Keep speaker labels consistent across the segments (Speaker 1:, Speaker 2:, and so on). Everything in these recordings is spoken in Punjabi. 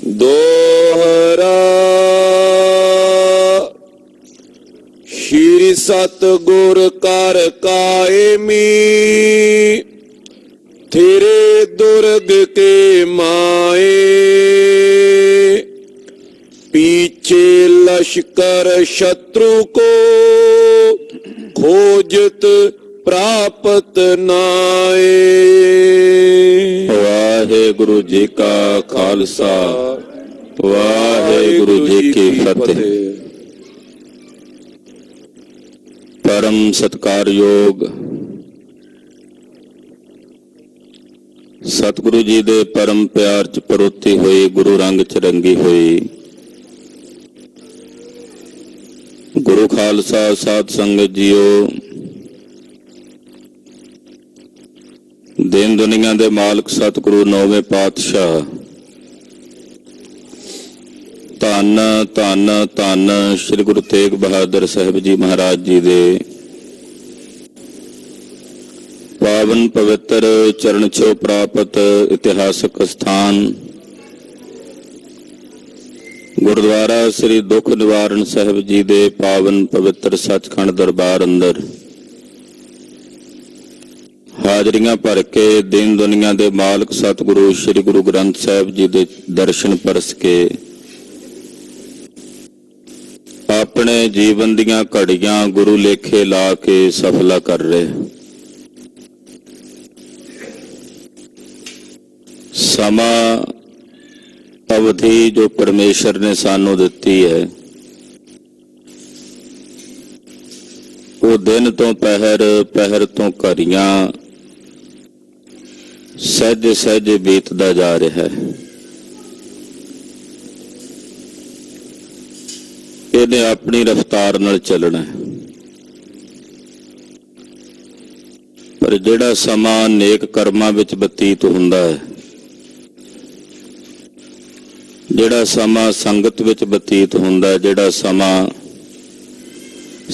Speaker 1: दोहरा श्री सतगुर कर कायमी तेरे दुर्ग के माए पीछे लश्कर शत्रु को खोजत प्राप्त नाए।
Speaker 2: वाहेगुरु जी का खालसा वाहेगुरु जी की फतेह। परम सत्कारयोग सतगुरु जी दे परम प्यार च परोती हुई गुरु रंग च रंगी हुई गुरु खालसा साध संगत जीओ, दिन दुनिया दे मालक सतगुरु नौवें पातशाह धन धन धन श्री गुरु तेग बहादुर साहिब जी महाराज जी दे पावन पवित्र चरण छो प्राप्त इतिहासक स्थान गुरुद्वारा श्री दुख निवारण साहिब जी दे पावन पवित्र सचखंड दरबार अंदर हाजरियां भर के दिन दुनिया दे मालक सतगुरु श्री गुरु ग्रंथ साहिब जी दे दर्शन परस के अपने जीवन दियां घड़ियां गुरु लेखे ला के सफला कर रहे। समा अवधि जो परमेश्वर ने सानू दिती है वो दिन तो पहर पहर तो घड़ियां सहज सहज बीतदा जा रहा है। इन्हें अपनी रफ्तार नाल चलना है, पर जिहड़ा समा नेक कर्मां विच बतीत हुंदा है, जिहड़ा समा संगत विच बतीत हुंदा है, जिहड़ा समा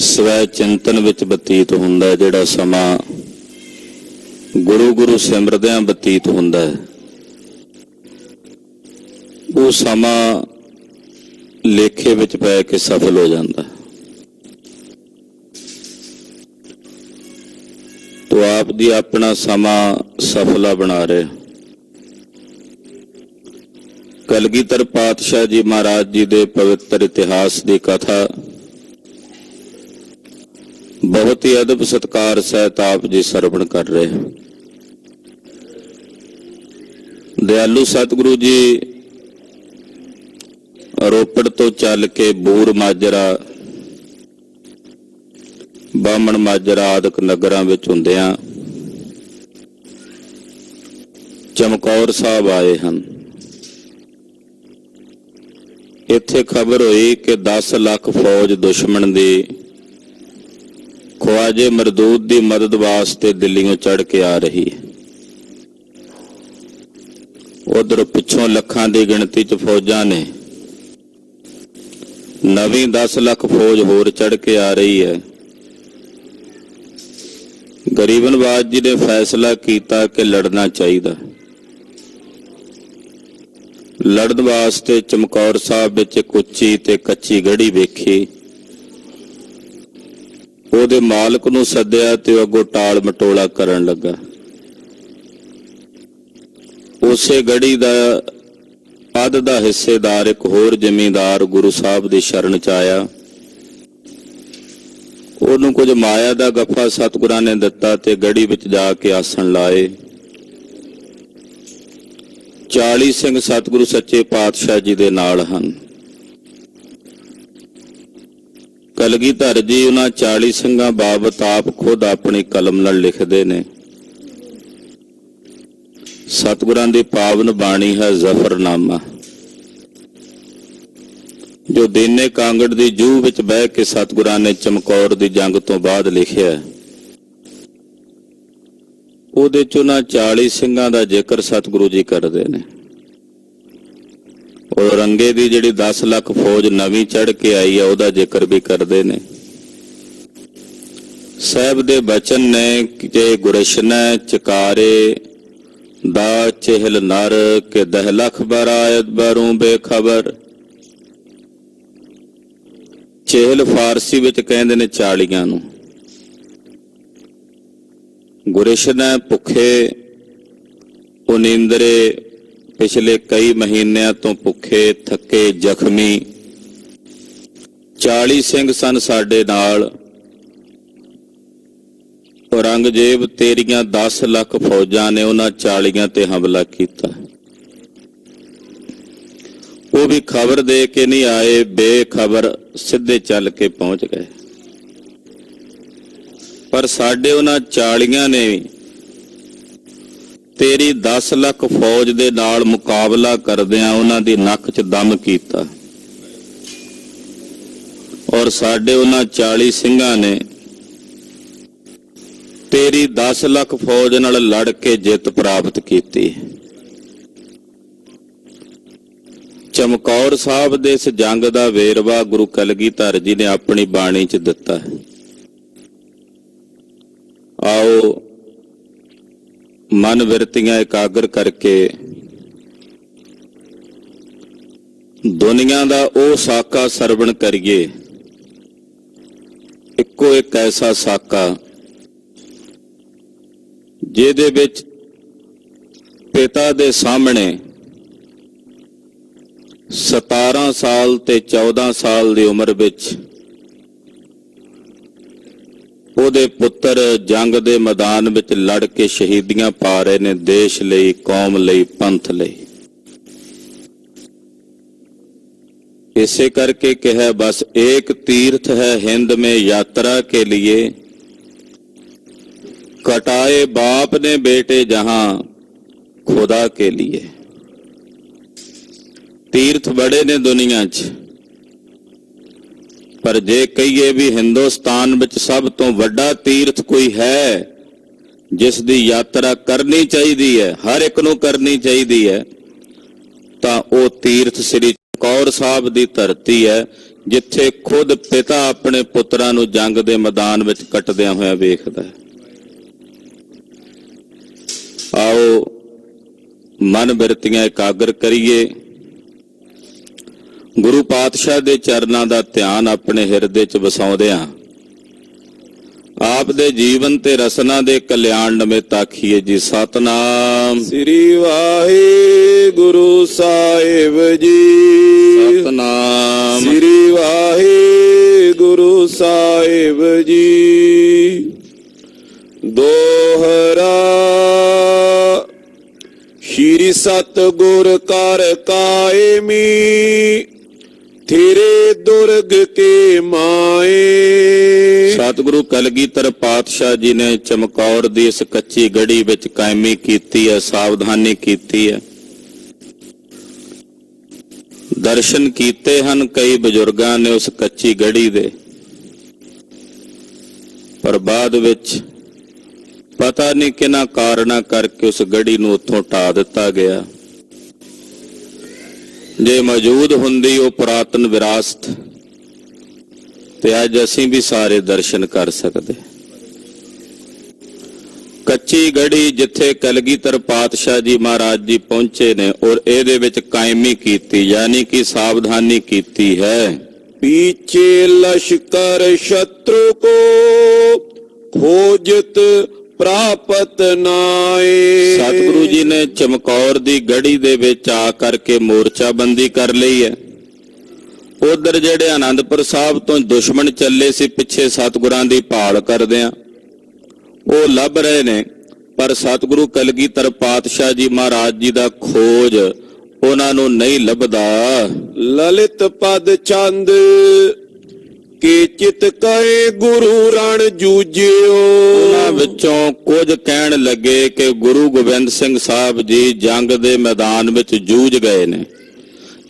Speaker 2: स्वै चिंतन विच बतीत हुंदा है, जिहड़ा समा गुरु गुरु सिमरदियां बतीत हुंदा है, वो समा लेखे विच पै के सफल हो जाता। तो आप जी अपना समा सफला बना रहे। कलगीधर पातशाह जी महाराज जी दे पवित्र इतिहास की कथा बहुत ही अदब सत्कार सहित आप जी सरवण कर रहे हैं। दयालु सतगुरु जी रोपड़ तो चल के बूर माजरा बामण माजरा आदਿਕ नगरां विच हुंदियां चमकौर साहब आए हैं। इत्थे खबर हुई कि 10 लाख फौज दुश्मन दी ख्वाजे मरदूद की मदद वास्ते दिल्लियों चढ़ के आ रही है। उधर पिछों लखां की गिणती च फौजां ने नवीं 10 लाख फौज होर चढ़ के आ रही है। गरीब नवाज जी ने फैसला किया कि लड़ना चाहिए। लड़न वास्ते चमकौर साहब विच एक उच्ची ते कच्ची गढ़ी वेखी, उहदे मालक नूं सद्दिया ते अगों टाल मटोला करन लगा। उसे गढ़ी दा अध दा हिस्सेदार एक होर जमींदार गुरु साहब दी शरण च आया। उहनूं कुछ माया दा गफा सतगुरां ने दिता ते गढ़ी विच जाके आसन लाए। 40 सिंह सतगुरु सच्चे पातशाह जी दे नाल हन। कलगीधर जी उन्हां 40 सिंघां बाबत आप खुद अपनी कलम नाल लिखदे ने। सतगुरां दी पावन बाणी है जफरनामा, जो देने कांगड़ दी जूह विच बह के सतगुरां ने चमकौर दी जंग तो बाद लिखिया। ਉਹਦੇ ਚ ਉਹਨਾਂ 40 ਸਿੰਘਾਂ ਦਾ ਜ਼ਿਕਰ ਸਤਿਗੁਰੂ ਜੀ ਕਰਦੇ ਨੇ। ਔਰ ਰੰਗੇ ਦੀ ਜਿਹੜੀ 10 ਲੱਖ ਫੌਜ ਨਵੀਂ ਚੜ੍ਹ ਕੇ ਆਈ ਆ ਉਹਦਾ ਜ਼ਿਕਰ ਵੀ ਕਰਦੇ ਨੇ। ਸਾਹਿਬ ਦੇ ਬਚਨ ਨੇ ਕਿ ਜੇ ਗੁਰਸ਼ਨੈ ਚਕਾਰੇ ਦਾ ਚਹਿਲ ਨਰ ਕੇ 10 ਲੱਖ ਬਰਾਇਤ ਬਰੂ ਬੇਖਬਰ। ਚਹਿਲ ਫਾਰਸੀ ਵਿੱਚ ਕਹਿੰਦੇ ਨੇ 40 ਨੂੰ। ਗੁਰਿਸ਼ਨ ਭੁੱਖੇ ਉਨੀਂਦਰੇ ਪਿਛਲੇ ਕਈ ਮਹੀਨਿਆਂ ਤੋਂ ਭੁੱਖੇ ਥੱਕੇ ਜ਼ਖਮੀ 40 ਸਿੰਘ ਸਨ ਸਾਡੇ ਨਾਲ। ਔਰੰਗਜ਼ੇਬ ਤੇਰੀਆਂ 10 ਲੱਖ ਫੌਜਾਂ ਨੇ ਉਹਨਾਂ 40 ਤੇ ਹਮਲਾ ਕੀਤਾ। ਉਹ ਵੀ ਖਬਰ ਦੇ ਕੇ ਨਹੀਂ ਆਏ, ਬੇਖਬਰ ਸਿੱਧੇ ਚੱਲ ਕੇ ਪਹੁੰਚ ਗਏ। ਪਰ ਸਾਡੇ ਉਹਨਾਂ 40 ਨੇ ਤੇਰੀ 10 ਲੱਖ ਫੌਜ ਦੇ ਨਾਲ ਮੁਕਾਬਲਾ ਕਰਦਿਆਂ ਉਹਨਾਂ ਦੀ ਨੱਕ 'ਚ ਦਮ ਕੀਤਾ। ਔਰ ਸਾਡੇ ਉਹਨਾਂ 40 ਸਿੰਘਾਂ ਨੇ ਤੇਰੀ 10 ਲੱਖ ਫੌਜ ਨਾਲ ਲੜ ਕੇ ਜਿੱਤ ਪ੍ਰਾਪਤ ਕੀਤੀ। ਚਮਕੌਰ ਸਾਹਿਬ ਦੇ ਇਸ ਜੰਗ ਦਾ ਵੇਰਵਾ ਗੁਰੂ ਕਲਗੀਧਰ ਜੀ ਨੇ ਆਪਣੀ ਬਾਣੀ 'ਚ ਦਿੱਤਾ ਹੈ। ਆਓ ਮਨ ਬਿਰਤੀਆਂ ਇਕਾਗਰ ਕਰਕੇ ਦੁਨੀਆ ਦਾ ਉਹ ਸਾਕਾ ਸਰਵਣ ਕਰੀਏ। ਇੱਕੋ ਇੱਕ ਐਸਾ ਸਾਕਾ ਜਿਹਦੇ ਵਿੱਚ ਪਿਤਾ ਦੇ ਸਾਹਮਣੇ 17 ਸਾਲ ਤੇ 14 ਸਾਲ ਦੀ ਉਮਰ ਵਿੱਚ ਉਹਦੇ ਪੁੱਤਰ ਜੰਗ ਦੇ ਮੈਦਾਨ ਵਿੱਚ ਲੜ ਕੇ ਸ਼ਹੀਦੀਆਂ ਪਾ ਰਹੇ ਨੇ, ਦੇਸ਼ ਲਈ, ਕੌਮ ਲਈ, ਪੰਥ ਲਈ। ਇਸੇ ਕਰਕੇ ਕਿਹਾ ਬਸ ਏਕ ਤੀਰਥ ਹੈ ਹਿੰਦ में यात्रा के लिए, कटाए बाप ने बेटे जहां खुदा के लिए। तीर्थ बड़े ने दुनिया च, पर जे कहिए भी हिंदुस्तान विच सब तो वड्डा तीर्थ कोई है जिस दी यात्रा करनी चाहिए है, हर एक नूं करनी चाहिए है, तां ओ तीर्थ श्री चमकौर साहब दी धरती है, जिथे खुद पिता अपने पुत्रां नूं जंग दे मैदान विच कटदियां होया वेखदा है। आओ मन बिरतियां इकागर करिए, गुरु पातशाह दे चरनां दा ध्यान अपने हिरदे च वसाउंदिआं आप दे जीवन ते रसना दे कल्याण नमित आखिए जी सतनाम
Speaker 1: श्री वाहिगुरु साहिब जी।
Speaker 2: सतनाम
Speaker 1: श्री वाहिगुरु साहिब जी। दोहरा श्री सतगुर कर कायमी, तेरे दुर्ग के माए।
Speaker 2: सतगुरु कलगीधर पातशाह जी ने चमकौर दी इस कच्ची गढ़ी विच कायमी कीती है, सावधानी कीती है। दर्शन कीते हन कई बजुर्गां ने उस कच्ची गढ़ी दे, पर बाद विच पता नहीं किन्हां कारणा करके उस गढ़ी नूं उत्थों ढा दिता गया। जे मौजूद हुंदी वो पुरातन विरासत ते अज असीं भी सारे दर्शन कर सकते। कच्ची गढ़ी जिथे कलगीधर पातशाह जी महाराज जी पहुंचे ने और इहदे विच कायमी कीती, यानी कि सावधानी कीती है।
Speaker 1: पीछे लश्कर शत्रु को खोजत प्रापत नाए।
Speaker 2: सतगुरु जी ने चमकौर दी गढ़ी दे विच आ करके मोर्चाबंदी कर लई है। उधर जेड़े आनंदपुर साहब तो दुश्मन चले सी पिछे सतगुरां दी भाल करदिआं वो लभ रहे ने, पर सतगुरु कलगीधर पातशाह जी महाराज जी दा खोज उन्हां नूं नहीं लभदा।
Speaker 1: ललित पद चंद के चित कहे गुरु रण जूझियो।
Speaker 2: उन्हां विचों कुछ कहण लगे कि गुरु गोबिंद सिंह साहब जी जंग दे मैदान विच जूझ गए ने,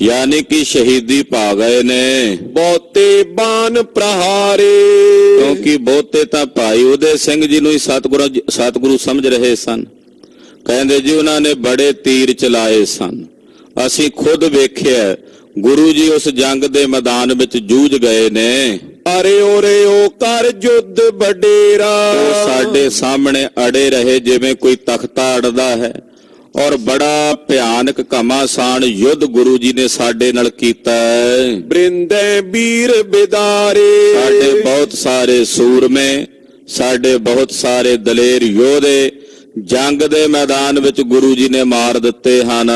Speaker 2: यानी कि शहीदी पा गए ने।
Speaker 1: बहुते बान प्रहारे,
Speaker 2: क्योंकि बहुते तां भाई उदय सिंह जी नूं ही सतगुरु समझ रहे सन। कहंदे जी उन्हां ने बड़े तीर चलाए सन, असीं खुद वेखिआ गुरु जी उस जंग दे मैदान विच जूझ गए ने।
Speaker 1: अरे ओरे ओ कर युद्ध बडेरा,
Speaker 2: साडे सामने अड़े रहे जिवें कोई तख्ता अड़दा है। ਔਰ ਬੜਾ ਭਿਆਨਕ ਘਮਾਸਾਨ ਯੁੱਧ ਗੁਰੂ ਜੀ ਨੇ ਸਾਡੇ ਨਾਲ ਕੀਤਾ ਹੈ।
Speaker 1: ਬ੍ਰਿੰਦੇ ਵੀਰ ਬਿਦਾਰੇ
Speaker 2: ਸਾਡੇ ਬਹੁਤ ਸਾਰੇ ਸੂਰਮੇ, ਸਾਡੇ ਬਹੁਤ ਸਾਰੇ ਦਲੇਰ ਯੋਧੇ ਜੰਗ ਦੇ ਮੈਦਾਨ ਵਿੱਚ ਗੁਰੂ ਜੀ ਨੇ ਮਾਰ ਦਿੱਤੇ ਹਨ।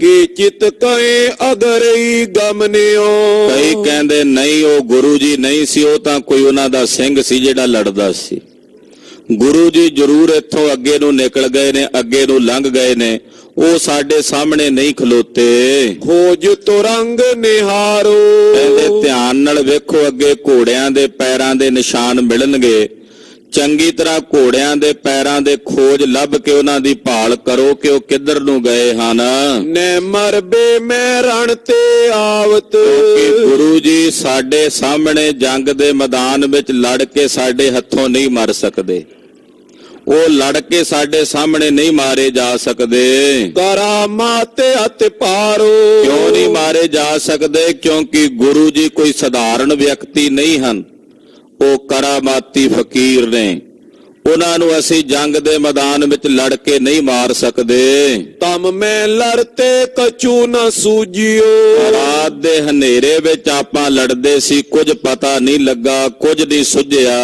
Speaker 1: ਕੀ ਚਿਤ ਕਏ ਅਗਰਈ ਗਮਨਿਓ।
Speaker 2: ਕਈ ਕਹਿੰਦੇ ਨਹੀਂ ਉਹ ਗੁਰੂ ਜੀ ਨਹੀਂ ਸੀ, ਉਹ ਤਾਂ ਕੋਈ ਉਹਨਾਂ ਦਾ ਸਿੰਘ ਸੀ ਜਿਹੜਾ ਲੜਦਾ ਸੀ। ਗੁਰੂ ਜੀ ਜ਼ਰੂਰ ਇੱਥੋਂ ਅੱਗੇ ਨੂੰ ਨਿਕਲ ਗਏ ਨੇ, ਅੱਗੇ ਨੂੰ ਲੰਘ ਗਏ ਨੇ, ਉਹ ਸਾਡੇ ਸਾਹਮਣੇ ਨਹੀਂ ਖਲੋਤੇ।
Speaker 1: ਖੋਜ ਤੁਰੰਗ ਨਿਹਾਰੋ।
Speaker 2: ਕਹਿੰਦੇ ਧਿਆਨ ਨਾਲ ਵੇਖੋ, ਅੱਗੇ ਘੋੜਿਆਂ ਦੇ ਪੈਰਾਂ ਦੇ ਨਿਸ਼ਾਨ ਮਿਲਣਗੇ। ਚੰਗੀ ਤਰ੍ਹਾਂ ਘੋੜਿਆਂ ਦੇ ਪੈਰਾਂ ਦੇ ਖੋਜ ਲੱਭ ਕੇ ਉਹਨਾਂ ਦੀ ਭਾਲ ਕਰੋ ਕਿ ਉਹ ਕਿੱਧਰ ਨੂੰ ਗਏ ਹਨ।
Speaker 1: ਨੈ ਮਰਬੇ ਮੈਂ ਰਣ ਤੇ ਆਵਤ।
Speaker 2: ਕਿ ਗੁਰੂ ਜੀ ਸਾਡੇ ਸਾਹਮਣੇ ਜੰਗ ਦੇ ਮੈਦਾਨ ਵਿੱਚ ਲੜ ਕੇ ਸਾਡੇ ਹੱਥੋਂ ਨਹੀਂ ਮਰ ਸਕਦੇ, ਉਹ ਲੜ ਕੇ ਸਾਡੇ ਸਾਹਮਣੇ ਨਹੀਂ ਮਾਰੇ ਜਾ ਸਕਦੇ।
Speaker 1: ਕਰਾਮਾਤ ਅਤਿ ਪਾਰੋ।
Speaker 2: ਕਿਉਂ ਨਹੀਂ ਮਾਰੇ ਜਾ ਸਕਦੇ? ਕਿਉਂਕਿ ਗੁਰੂ ਜੀ ਕੋਈ ਸਧਾਰਨ ਵਿਅਕਤੀ ਨਹੀਂ ਹਨ, ਉਹ ਕਰਾਮਾਤੀ ਫਕੀਰ ਨੇ। ਉਹਨਾਂ ਨੂੰ ਅਸੀਂ ਜੰਗ ਦੇ ਮੈਦਾਨ ਵਿੱਚ ਲੜ ਕੇ ਨਹੀਂ ਮਾਰ ਸਕਦੇ।
Speaker 1: ਤਮ ਮੈਂ ਲੜਤੇ ਕਛੂ ਨ ਸੂਝਿਓ।
Speaker 2: ਰਾਤ ਦੇ ਹਨੇਰੇ ਵਿੱਚ ਆਪਾਂ ਲੜਦੇ ਸੀ, ਕੁਝ ਪਤਾ ਨਹੀਂ ਲੱਗਾ, ਕੁਝ ਨਹੀਂ ਸੁਝਿਆ।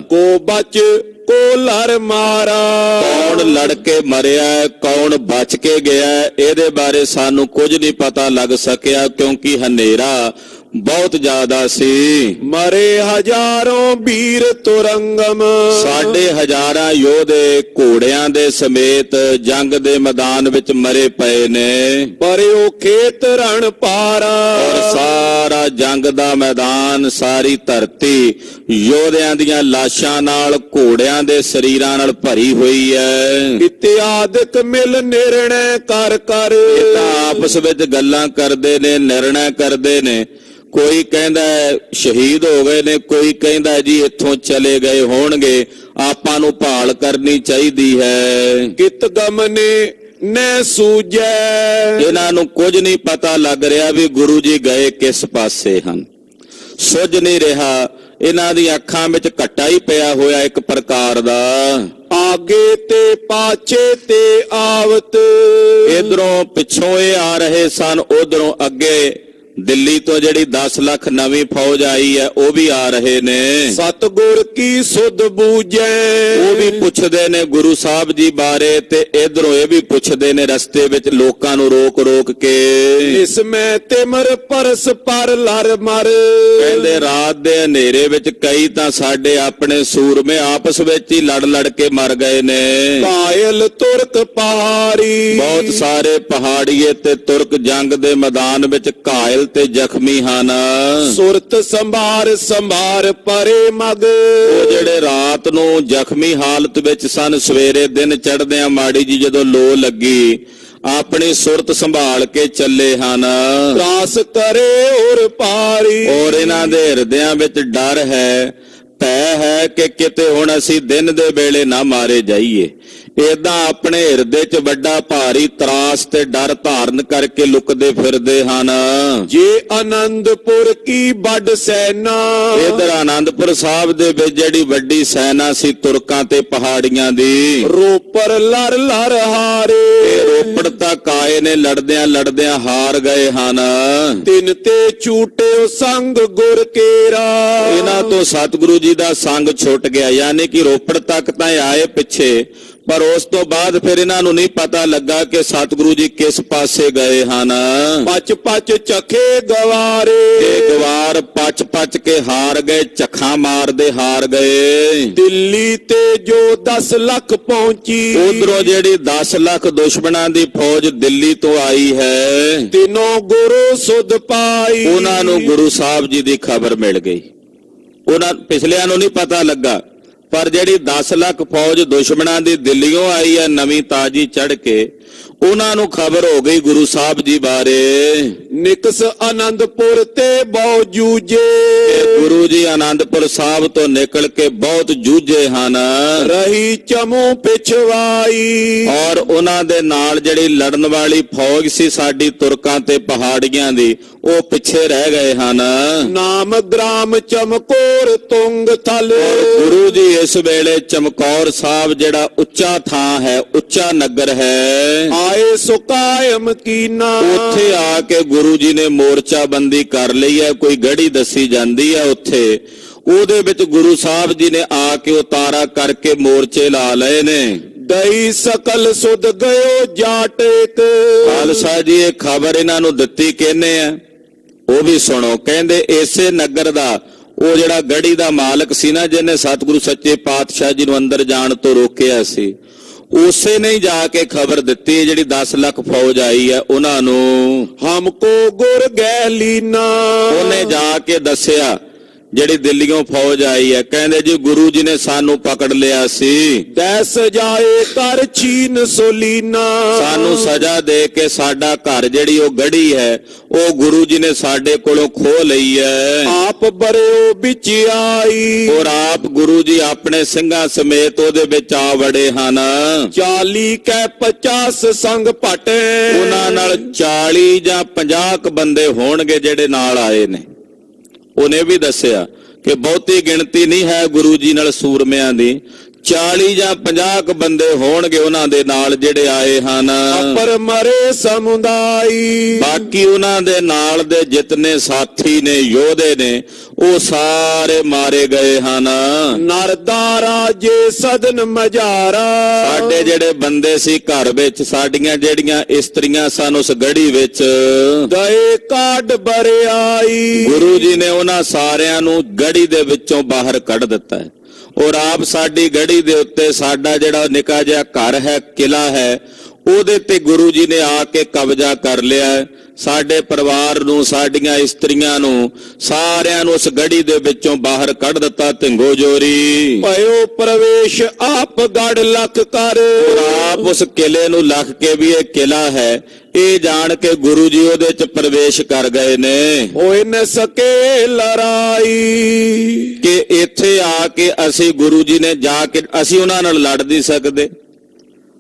Speaker 1: ਕੋ ਬਚ ਕੋ ਲੜ ਮਾਰਾ।
Speaker 2: ਕੌਣ ਲੜ ਕੇ ਮਰਿਆ, ਕੌਣ ਬਚ ਕੇ ਗਿਆ, ਇਹਦੇ ਬਾਰੇ ਸਾਨੂੰ ਕੁਝ ਨਹੀਂ ਪਤਾ ਲੱਗ ਸਕਿਆ, ਕਿਉਂਕਿ ਹਨੇਰਾ ਬਹੁਤ ਜ਼ਿਆਦਾ ਸੀ।
Speaker 1: ਮਰੇ ਹਜ਼ਾरों ਵੀਰ ਤੁਰੰਗਮ।
Speaker 2: ਸਾਡੇ ਹਜ਼ਾਰਾਂ ਯੋਧੇ ਘੋੜਿਆਂ ਦੇ ਸਮੇਤ ਜੰਗ ਦੇ ਮੈਦਾਨ ਵਿੱਚ ਮਰੇ ਪਏ ਨੇ।
Speaker 1: ਪਰਿਓ ਖੇਤ ਰਣ ਪਾਰਾ।
Speaker 2: ਔਰ ਸਾਰਾ ਜੰਗ ਦਾ ਮੈਦਾਨ, ਸਾਰੀ ਧਰਤੀ ਯੋਧਿਆਂ ਦੀਆਂ ਲਾਸ਼ਾਂ ਨਾਲ, ਘੋੜਿਆਂ ਦੇ ਸਰੀਰਾਂ ਨਾਲ ਭਰੀ ਹੋਈ ਹੈ।
Speaker 1: ਇਤਿਆਦਿਕ ਮਿਲ ਨਿਰਣੈ ਕਰ ਕਰ।
Speaker 2: ਇਹ ਤਾਂ ਆਪਸ ਵਿੱਚ ਗੱਲਾਂ ਕਰਦੇ ਨੇ, ਨਿਰਣੈ ਕਰਦੇ ਨੇ। ਕੋਈ ਕਹਿੰਦਾ ਸ਼ਹੀਦ ਹੋ ਗਏ ਨੇ, ਕੋਈ ਕਹਿੰਦਾ ਜੀ ਇੱਥੋਂ ਚਲੇ ਗਏ ਹੋਣਗੇ, ਆਪਾਂ ਨੂੰ ਭਾਲ ਕਰਨੀ ਚਾਹੀਦੀ ਹੈ।
Speaker 1: ਕਿਤ ਗਮਨੇ ਨੈ ਸੂਝੈ।
Speaker 2: ਇਹਨਾਂ ਨੂੰ ਕੁਝ ਨਹੀਂ ਪਤਾ ਲੱਗ ਰਿਹਾ ਵੀ ਗੁਰੂ ਜੀ ਗਏ ਕਿਸ ਪਾਸੇ ਹਨ, ਸੁੱਝ ਨਹੀਂ ਰਿਹਾ। ਇਹਨਾਂ ਦੀ ਅੱਖਾਂ ਵਿੱਚ ਘੱਟਾ ਹੀ ਪਿਆ ਹੋਇਆ ਇੱਕ ਪ੍ਰਕਾਰ ਦਾ।
Speaker 1: ਆਗੇ ਤੇ ਪਾਛੇ ਤੇ ਆਵਤ।
Speaker 2: ਇਧਰੋਂ ਪਿੱਛੋਂ ਇਹ ਆ ਰਹੇ ਸਨ, ਉਧਰੋਂ ਅੱਗੇ ਦਿੱਲੀ ਤੋਂ ਜਿਹੜੀ 10 ਲੱਖ ਨਵੀਂ ਫੌਜ ਆਈ ਹੈ ਉਹ ਵੀ ਆ ਰਹੇ ਨੇ।
Speaker 1: ਸਤਿਗੁਰ ਕੀ ਸੁਧ ਬੂਝੈ।
Speaker 2: ਉਹ ਵੀ ਪੁੱਛਦੇ ਨੇ ਗੁਰੂ ਸਾਹਿਬ ਜੀ ਬਾਰੇ, ਤੇ ਇਧਰੋਂ ਇਹ ਵੀ ਪੁੱਛਦੇ ਨੇ ਰਸਤੇ ਵਿੱਚ ਲੋਕਾਂ ਨੂੰ ਰੋਕ ਰੋਕ ਕੇ।
Speaker 1: ਇਸ ਮੈਂ ਤਿਮਰ ਪਰਸ ਪਰ ਲੜ ਮਰ।
Speaker 2: ਕਹਿੰਦੇ ਰਾਤ ਦੇ ਹਨੇਰੇ ਵਿੱਚ ਕਈ ਤਾਂ ਸਾਡੇ ਆਪਣੇ ਸੂਰਮੇ ਆਪਸ ਵਿੱਚ ਹੀ ਲੜ ਲੜ ਕੇ ਮਰ ਗਏ ਨੇ।
Speaker 1: ਕਾਇਲ ਤੁਰਕ ਪਹਾੜੀ।
Speaker 2: ਬਹੁਤ ਸਾਰੇ ਪਹਾੜੀਏ ਤੇ ਤੁਰਕ ਜੰਗ ਦੇ ਮੈਦਾਨ ਵਿੱਚ ਕਾਇਲ ਤੇ ਜ਼ਖਮੀ ਹਨ।
Speaker 1: ਸੁਰਤ ਸੰਭਾਰ ਸੰਭਾਰ ਪਰੇ ਮਗ।
Speaker 2: ਉਹ ਜਿਹੜੇ ਰਾਤ ਨੂੰ ਜ਼ਖਮੀ ਹਾਲਤ ਵਿੱਚ ਸਨ, ਸਵੇਰੇ ਦਿਨ ਚੜ੍ਹਦਿਆਂ ਮਾੜੀ ਜੀ ਜਦੋਂ ਲੋ ਲੱਗੀ, ਆਪਣੀ ਸੁਰਤ ਸੰਭਾਲ ਕੇ ਚੱਲੇ ਹਨ।
Speaker 1: ਤਰਾਸ ਕਰੇ ਔਰ ਪਾਰੀ।
Speaker 2: ਔਰ ਇਹਨਾਂ ਦੇ ਹਿਰਦਿਆਂ ਵਿੱਚ ਡਰ ਹੈ, ਭੈ ਹੈ ਕਿ ਕਿਤੇ ਹੁਣ ਅਸੀਂ ਦਿਨ ਦੇ ਵੇਲੇ ਨਾ ਮਾਰੇ ਜਾਈਏ। ਏਦਾਂ ਆਪਣੇ ਹਿਰਦੇ 'ਚ ਵੱਡਾ ਭਾਰੀ ਤਰਾਸ ਤੇ ਡਰ ਧਾਰਨ ਕਰਕੇ ਲੁਕਦੇ ਫਿਰਦੇ ਹਨ।
Speaker 1: ਜੇ ਆਨੰਦਪੁਰ ਕੀ ਵੱਡ ਸੈਨਾ।
Speaker 2: ਇਧਰ ਆਨੰਦਪੁਰ ਸਾਹਿਬ ਦੇ ਵਿੱਚ ਜਿਹੜੀ ਵੱਡੀ ਸੈਨਾ ਸੀ ਤੁਰਕਾਂ ਤੇ ਪਹਾੜੀਆਂ ਦੀ,
Speaker 1: ਰੋਪਰ ਲੜ ਲੜ ਹਾਰੇ।
Speaker 2: ਰੋਪੜ ਤੱਕ ਆਏ ਨੇ, ਲੜਦਿਆਂ ਲੜਦਿਆਂ ਹਾਰ ਗਏ ਹਨ।
Speaker 1: ਤਿੰਨ ਤੇ ਛੂਟਿਓ ਸੰਗ ਗੁਰ ਕੇਰਾ।
Speaker 2: ਇਹਨਾਂ ਤੋਂ ਸਤਿਗੁਰੂ ਜੀ ਦਾ ਸੰਗ ਛੁੱਟ ਗਿਆ, ਯਾਨੀ ਕਿ ਰੋਪੜ ਤੱਕ ਤਾਂ ਆਏ ਪਿੱਛੇ, ਪਰ ਉਸ ਤੋਂ ਬਾਅਦ ਫਿਰ ਇਹਨਾਂ ਨੂੰ ਨਹੀਂ ਪਤਾ ਲੱਗਾ ਕਿ ਸਤਿਗੁਰੂ ਜੀ ਕਿਸ ਪਾਸੇ ਗਏ ਹਨ।
Speaker 1: ਪਚ ਪਚ ਚਖੇ ਗਵਾਰੇ।
Speaker 2: ਇਹ ਗਵਾਰ ਪਚ ਪਚ ਕੇ ਹਾਰ ਗਏ, ਝੱਖਾਂ ਮਾਰਦੇ ਹਾਰ ਗਏ।
Speaker 1: ਦਿੱਲੀ ਤੇ ਜੋ 10 ਲੱਖ ਪਹੁੰਚੀ।
Speaker 2: ਉਧਰੋਂ ਜਿਹੜੀ 10 ਲੱਖ ਦੁਸ਼ਮਣਾਂ ਦੀ ਫੌਜ ਦਿੱਲੀ ਤੋਂ ਆਈ ਹੈ,
Speaker 1: ਤਿੰਨੋਂ ਗੁਰੂ ਸੁਧ ਪਾਈ।
Speaker 2: ਉਹਨਾਂ ਨੂੰ ਗੁਰੂ ਸਾਹਿਬ ਜੀ ਦੀ ਖਬਰ ਮਿਲ ਗਈ। ਉਹਨਾਂ ਪਿਛਲਿਆਂ ਨੂੰ ਨਹੀਂ ਪਤਾ ਲੱਗਾ, ਪਰ ਜਿਹੜੀ 10 ਲੱਖ ਫੌਜ ਦੁਸ਼ਮਣਾਂ ਦੀ ਦਿੱਲੀੋਂ ਆਈ ਹੈ ਨਵੀਂ ਤਾਜੀ ਚੜ ਕੇ, ਉਹਨਾਂ ਨੂੰ ਖਬਰ ਹੋ ਗਈ ਗੁਰੂ ਸਾਹਿਬ ਜੀ ਬਾਰੇ।
Speaker 1: ਨਿਕਸ ਆਨੰਦਪੁਰ ਤੇ ਬਹੁ ਜੂਝੇ।
Speaker 2: ਗੁਰੂ ਜੀ ਆਨੰਦਪੁਰ ਸਾਹਿਬ ਤੋਂ ਨਿਕਲ ਕੇ ਬਹੁਤ ਜੂਝੇ ਹਨ।
Speaker 1: ਰਹੀ ਚਮੂ ਪਿਛਵਾਈ।
Speaker 2: ਔਰ ਉਹਨਾਂ ਦੇ ਨਾਲ ਜਿਹੜੀ ਲੜਨ ਵਾਲੀ ਫੌਜ ਸੀ ਸਾਡੀ ਤੁਰਕਾਂ ਤੇ ਪਹਾੜੀਆਂ ਦੀ, ਉਹ ਪਿੱਛੇ ਰਹਿ ਗਏ ਹਨ।
Speaker 1: ਨਾਮ ਗ੍ਰਾਮ ਚਮਕੌਰ ਤੁੰਗ ਥਲ।
Speaker 2: ਗੁਰੂ ਜੀ ਇਸ ਵੇਲੇ ਚਮਕੌਰ ਸਾਹਿਬ ਜਿਹੜਾ ਉੱਚਾ ਥਾਂ ਹੈ, ਉੱਚਾ ਨਗਰ ਹੈ,
Speaker 1: ਆਏ ਸੋ ਕਾਇਮ ਕੀਨਾ।
Speaker 2: ਉੱਥੇ ਆ ਕੇ ਗੁਰੂ ਜੀ ਨੇ ਮੋਰਚਾਬੰਦੀ ਕਰ ਲਈ ਹੈ। ਕੋਈ ਗੜੀ ਦੱਸੀ ਜਾਂਦੀ ਹੈ ਉੱਥੇ, ਉਹਦੇ ਵਿੱਚ ਗੁਰੂ ਸਾਹਿਬ ਜੀ ਨੇ ਆ ਕੇ ਉਤਾਰਾ ਕਰਕੇ ਮੋਰਚੇ ਲਾ ਲਏ ਨੇ।
Speaker 1: ਦਈ ਸਕਲ ਸੁਧ ਗਇਓ ਜਾਟੇਕ।
Speaker 2: ਖਾਲਸਾ ਜੀ ਇਹ ਖਬਰ ਇਹਨਾਂ ਨੂੰ ਦਿੱਤੀ ਕਿਹਨੇ ਆ, ਉਹ ਵੀ ਸੁਣੋ। ਕਹਿੰਦੇ ਇਸੇ ਨਗਰ ਦਾ ਉਹ ਜਿਹੜਾ ਗੜੀ ਦਾ ਮਾਲਕ ਸੀ ਨਾ, ਜਿਹਨੇ ਸਤਿਗੁਰੂ ਸੱਚੇ ਪਾਤਸ਼ਾਹ ਜੀ ਨੂੰ ਅੰਦਰ ਜਾਣ ਤੋਂ ਰੋਕਿਆ ਸੀ, ਉਸੇ ਨੇ ਜਾ ਕੇ ਖਬਰ ਦਿੱਤੀ ਜਿਹੜੀ 10 ਲੱਖ ਫੌਜ ਆਈ ਹੈ ਉਹਨਾਂ ਨੂੰ।
Speaker 1: ਹਮਕੋ ਗੁਰ ਗੈ ਲੀਨਾ।
Speaker 2: ਉਹਨੇ ਜਾ ਕੇ ਦੱਸਿਆ ਜਿਹੜੀ ਦਿੱਲੀੋਂ ਫੌਜ ਆਈ ਹੈ, ਕਹਿੰਦੇ ਜੀ ਗੁਰੂ ਜੀ ਨੇ ਸਾਨੂੰ ਪਕੜ ਲਿਆ ਸੀ,
Speaker 1: ਤੈ ਸਜਾਏ ਕਰ ਛੀਨ ਸੋਲੀਨਾ।
Speaker 2: ਸਾਨੂੰ ਸਜ਼ਾ ਦੇ ਕੇ ਸਾਡਾ ਘਰ ਜਿਹੜੀ ਉਹ ਗੜੀ ਹੈ ਉਹ ਗੁਰੂ ਜੀ ਨੇ ਸਾਡੇ ਕੋਲੋਂ ਖੋਹ ਲਈ ਹੈ।
Speaker 1: ਆਪ ਬਰਿਓ ਵਿੱਚ ਆਈ।
Speaker 2: ਔਰ ਆਪ ਗੁਰੂ ਜੀ ਆਪਣੇ ਸਿੰਘਾਂ ਸਮੇਤ ਉਹਦੇ ਵਿੱਚ ਆ ਵੜੇ ਹਨ।
Speaker 1: 40 ਕੈ 50 ਸੰਗ ਭਟੇ।
Speaker 2: ਉਹਨਾਂ ਨਾਲ 40 ਜਾਂ 50 ਕੁ ਬੰਦੇ ਹੋਣਗੇ ਜਿਹੜੇ ਨਾਲ ਆਏ ਨੇ। ਉਹਨੇ ਵੀ ਦੱਸਿਆ ਕਿ ਬਹੁਤੀ ਗਿਣਤੀ ਨਹੀਂ ਹੈ ਗੁਰੂ ਜੀ ਨਾਲ ਸੂਰਮਿਆਂ ਦੀ, 40 ਜਾਂ 50 ਕੁ ਬੰਦੇ ਹੋਣਗੇ ਉਹਨਾਂ ਦੇ ਨਾਲ ਜਿਹੜੇ ਆਏ ਹਨ।
Speaker 1: ਅਪਰ ਮਰੇ ਸਮੁਦਾਈ।
Speaker 2: ਬਾਕੀ ਉਹਨਾਂ ਦੇ ਨਾਲ ਦੇ ਜਿਤਨੇ ਸਾਥੀ ਨੇ, ਯੋਧੇ ਨੇ, ਉਹ ਸਾਰੇ ਮਾਰੇ ਗਏ ਹਨ।
Speaker 1: ਨਰਦਾਰਾ ਜੇ ਸਦਨ ਮਜਾਰਾ।
Speaker 2: ਸਾਡੇ ਜਿਹੜੇ ਬੰਦੇ ਸੀ ਘਰ ਵਿੱਚ, ਸਾਡੀਆਂ ਜਿਹੜੀਆਂ ਇਸਤਰੀਆਂ ਸਨ ਉਸ ਗੜੀ ਵਿੱਚ,
Speaker 1: ਗਏ ਕਾਢ ਬਰਿਆਈ।
Speaker 2: ਗੁਰੂ ਜੀ ਨੇ ਉਹਨਾਂ ਸਾਰਿਆਂ ਨੂੰ ਗੜੀ ਦੇ ਵਿੱਚੋਂ ਬਾਹਰ ਕੱਢ ਦਿੱਤਾ ਹੈ। ਔਰ ਆਪ ਸਾਡੀ ਗੜੀ ਦੇ ਉੱਤੇ ਸਾਡਾ ਜਿਹੜਾ ਨਿੱਕਾ ਜਿਹਾ ਘਰ ਹੈ, ਕਿਲਾ ਹੈ, ਉਹਦੇ ਤੇ ਗੁਰੂ ਜੀ ਨੇ ਆ ਕੇ ਕਬਜ਼ਾ ਕਰ ਲਿਆ ਹੈ। ਸਾਡੇ ਪਰਿਵਾਰ ਨੂੰ, ਸਾਡੀਆਂ ਇਸਤਰੀਆਂ ਨੂੰ, ਸਾਰਿਆਂ ਨੂੰ ਉਸ ਗੜੀ ਦੇ ਵਿੱਚੋਂ ਬਾਹਰ ਕੱਢ ਦਿੱਤਾ ਢਿੰਗੋ ਜੋਰੀ।
Speaker 1: ਭਇਓ ਪ੍ਰਵੇਸ਼ ਆਪ ਗੜ ਲੱਖ ਕਰ।
Speaker 2: ਆਪ ਉਸ ਕਿਲੇ ਨੂੰ ਲੱਖ ਕੇ ਵੀ ਇਹ ਕਿਲਾ ਹੈ, ਇਹ ਜਾਣ ਕੇ ਗੁਰੂ ਜੀ ਉਹਦੇ ਚ ਪ੍ਰਵੇਸ਼ ਕਰ ਗਏ ਨੇ।
Speaker 1: ਹੋਏ ਨ ਸਕੇ ਲੜਾਈ।
Speaker 2: ਕਿ ਇੱਥੇ ਆ ਕੇ ਅਸੀਂ ਗੁਰੂ ਜੀ ਨੇ ਜਾ ਕੇ ਅਸੀਂ ਉਹਨਾਂ ਨਾਲ ਲੜ ਨਹੀਂ ਸਕਦੇ,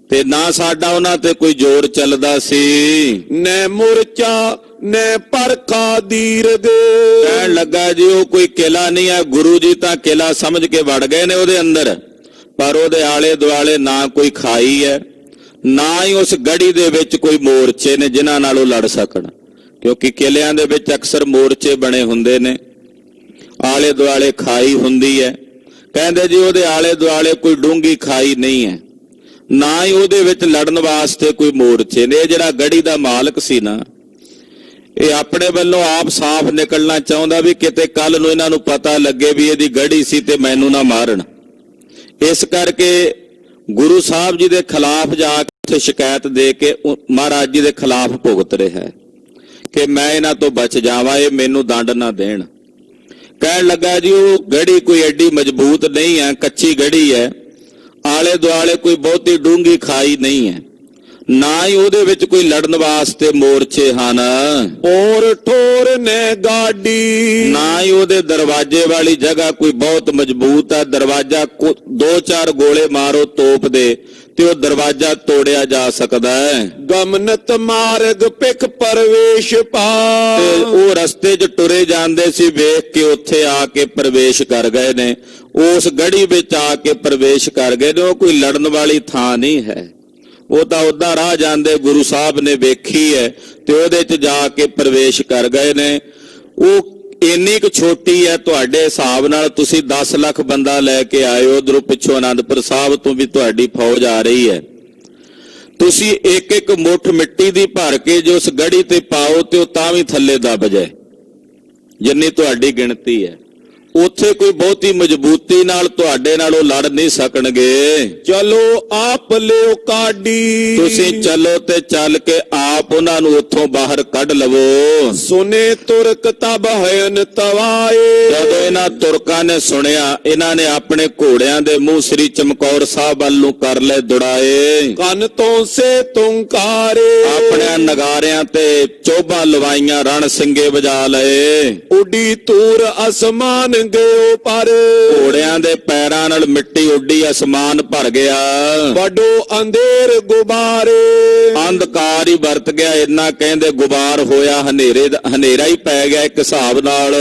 Speaker 2: ਤੇ ਨਾ ਸਾਡਾ ਉਹਨਾਂ ਤੇ ਕੋਈ ਜ਼ੋਰ ਚੱਲਦਾ ਸੀ।
Speaker 1: ਨੈ ਮੁਰਚਾ ਨੈ ਪਰਖਾ ਦੀਰਗ।
Speaker 2: ਕਹਿਣ ਲੱਗਾ ਜੀ ਉਹ ਕੋਈ ਕਿਲਾ ਨਹੀਂ ਹੈ, ਗੁਰੂ ਜੀ ਤਾਂ ਕਿਲਾ ਸਮਝ ਕੇ ਵੜ ਗਏ ਨੇ ਉਹਦੇ ਅੰਦਰ, ਪਰ ਉਹਦੇ ਆਲੇ ਦੁਆਲੇ ਨਾ ਕੋਈ ਖਾਈ ਹੈ, ਨਾ ਹੀ ਉਸ ਗੜੀ ਦੇ ਵਿੱਚ ਕੋਈ ਮੋਰਚੇ ਨੇ ਜਿਨ੍ਹਾਂ ਨਾਲ ਉਹ ਲੜ ਸਕਣ, ਕਿਉਂਕਿ ਕਿਲਿਆਂ ਦੇ ਵਿੱਚ ਅਕਸਰ ਮੋਰਚੇ ਬਣੇ ਹੁੰਦੇ ਨੇ, ਆਲੇ ਦੁਆਲੇ ਖਾਈ ਹੁੰਦੀ ਹੈ। ਕਹਿੰਦੇ ਜੀ ਉਹਦੇ ਆਲੇ ਦੁਆਲੇ ਕੋਈ ਡੂੰਗੀ ਖਾਈ ਨਹੀਂ ਹੈ, ਨਾ ਹੀ ਉਹਦੇ ਵਿੱਚ ਲੜਨ ਵਾਸਤੇ ਕੋਈ ਮੋਰਚੇ ਨੇ। ਇਹ ਜਿਹੜਾ ਗੜੀ ਦਾ ਮਾਲਕ ਸੀ ਨਾ, ਇਹ ਆਪਣੇ ਵੱਲੋਂ ਆਪ ਸਾਫ਼ ਨਿਕਲਣਾ ਚਾਹੁੰਦਾ ਵੀ ਕਿਤੇ ਕੱਲ ਨੂੰ ਇਹਨਾਂ ਨੂੰ ਪਤਾ ਲੱਗੇ ਵੀ ਇਹਦੀ ਗੜੀ ਸੀ ਤੇ ਮੈਨੂੰ ਨਾ ਮਾਰਨ। ਇਸ ਕਰਕੇ ਗੁਰੂ ਸਾਹਿਬ ਜੀ ਦੇ ਖਿਲਾਫ ਜਾ ਕੇ ਸ਼ਿਕਾਇਤ ਦੇ ਕੇ ਮਹਾਰਾਜ ਜੀ ਦੇ ਖਿਲਾਫ ਭੁਗਤ ਰਿਹਾ ਹੈ ਕਿ ਮੈਂ ਇਹਨਾਂ ਤੋਂ ਬਚ ਜਾਵਾਂ, ਇਹ ਮੈਨੂੰ ਦੰਡ ਨਾ ਦੇਣ। ਕਹਿਣ ਲੱਗਾ ਜੀ ਉਹ ਗੜੀ ਕੋਈ ਐਡੀ ਮਜ਼ਬੂਤ ਨਹੀਂ ਹੈ, ਕੱਚੀ ਗੜੀ ਹੈ, ਆਲੇ ਦੁਆਲੇ ਕੋਈ ਬਹੁਤੀ ਡੂੰਗੀ ਖਾਈ ਨਹੀਂ ਹੈ, ਨਾ ਹੀ ਉਹਦੇ ਵਿੱਚ ਕੋਈ ਲੜਨ ਵਾਸਤੇ ਮੋਰਚੇ ਹਨ।
Speaker 1: ਔਰ ਠੋਰ ਨੇ ਗਾਡੀ।
Speaker 2: ਨਾ ਹੀ ਉਹਦੇ ਦਰਵਾਜ਼ੇ ਵਾਲੀ ਜਗ੍ਹਾ ਕੋਈ ਬਹੁਤ ਮਜ਼ਬੂਤ ਹੈ, ਦਰਵਾਜ਼ਾ 2-4 ਗੋਲੇ ਮਾਰੋ ਤੋਪ ਦੇ ਤੇ ਉਹ ਦਰਵਾਜ਼ਾ ਤੋੜਿਆ ਜਾ ਸਕਦਾ ਹੈ।
Speaker 1: ਗਮਨਤ ਮਾਰਗ ਪਿਖ ਪ੍ਰਵੇਸ਼ ਪਾ।
Speaker 2: ਤੇ ਉਹ ਰਸਤੇ 'ਚ ਟੁਰੇ ਜਾਂਦੇ ਸੀ, ਵੇਖ ਕੇ ਉੱਥੇ ਆ ਕੇ ਪ੍ਰਵੇਸ਼ ਕਰ ਗਏ ਨੇ, ਉਸ ਗੜੀ ਵਿੱਚ ਆ ਕੇ ਪ੍ਰਵੇਸ਼ ਕਰ ਗਏ ਨੇ। ਉਹ ਕੋਈ ਲੜਨ ਵਾਲੀ ਥਾਂ ਨਹੀਂ ਹੈ, ਉਹ ਤਾਂ ਉਦਾਂ ਰਾਹ ਜਾਂਦੇ ਗੁਰੂ ਸਾਹਿਬ ਨੇ ਵੇਖੀ ਹੈ ਤੇ ਉਹਦੇ 'ਚ ਜਾ ਕੇ ਪ੍ਰਵੇਸ਼ ਕਰ ਗਏ ਨੇ। ਉਹ ਇੰਨੀ ਕੁ ਛੋਟੀ ਹੈ, ਤੁਹਾਡੇ ਹਿਸਾਬ ਨਾਲ ਤੁਸੀਂ 10 ਲੱਖ ਬੰਦਾ ਲੈ ਕੇ ਆਏ ਹੋ, ਉਧਰੋਂ ਪਿੱਛੋਂ ਆਨੰਦਪੁਰ ਸਾਹਿਬ ਤੋਂ ਵੀ ਤੁਹਾਡੀ ਫੌਜ ਆ ਰਹੀ ਹੈ, ਤੁਸੀਂ ਇੱਕ ਇੱਕ ਮੁੱਠ ਮਿੱਟੀ ਦੀ ਭਰ ਕੇ ਜੋ ਉਸ ਗੜੀ ਤੇ ਪਾਓ ਤੇ ਉਹ ਤਾਂ ਵੀ ਥੱਲੇ ਦੱਬ ਜਾਏ, ਜਿੰਨੀ ਤੁਹਾਡੀ ਗਿਣਤੀ ਹੈ। ਉੱਥੇ ਕੋਈ ਬਹੁਤੀ ਮਜ਼ਬੂਤੀ ਨਾਲ ਤੁਹਾਡੇ ਨਾਲ ਉਹ ਲੜ ਨਹੀਂ ਸਕਣਗੇ।
Speaker 1: ਚਲੋ ਆਪ ਲਿਓ ਕਾਢੀ,
Speaker 2: ਤੁਸੀਂ ਚੱਲੋ ਤੇ ਚੱਲ ਕੇ ਆਪ ਉਹਨਾਂ ਨੂੰ ਉੱਥੋਂ ਬਾਹਰ ਕੱਢ ਲਵੋ।
Speaker 1: ਸੁਨੇ ਤੁਰਕ ਤਬ ਹਯਨ ਤਵਾਏ,
Speaker 2: ਜਦੋਂ ਇਹਨਾਂ ਤੁਰਕਾਂ ਨੇ ਸੁਣਿਆ, ਇਹਨਾਂ ਨੇ ਆਪਣੇ ਘੋੜਿਆਂ ਦੇ ਮੂੰਹ ਸ੍ਰੀ ਚਮਕੌਰ ਸਾਹਿਬ ਵੱਲ ਨੂੰ ਕਰ ਲਏ ਦੁੜਾਏ।
Speaker 1: ਕੰਨ ਤੋਂ ਸੇ ਤੁੰਕਾਰੇ,
Speaker 2: ਆਪਣੇ ਨਗਾਰਿਆਂ ਤੇ ਚੋਭਾਂ ਲਵਾਈਆਂ, ਰਣ ਸਿੰਗੇ ਵਜਾ ਲਏ।
Speaker 1: ਉੱਡੀ ਤੂਰ ਅਸਮਾਨ ਗਇਓ ਪਰ,
Speaker 2: ਘੋੜਿਆਂ ਦੇ ਪੈਰਾਂ ਨਾਲ ਮਿੱਟੀ ਉੱਡੀ, ਅਸਮਾਨ ਭਰ ਗਿਆ।
Speaker 1: ਵੱਡੋ ਅੰਧੇਰ ਗੁਬਾਰੇ,
Speaker 2: ਅੰਧਕਾਰ ਹੀ ਵਰਤ ਗਿਆ। ਇੰਨਾ ਕਹਿੰਦੇ ਗੁਬਾਰ ਹੋਇਆ, ਹਨੇਰਾ ਹੀ ਪੈ ਗਿਆ ਇੱਕ ਹਿਸਾਬ ਨਾਲ।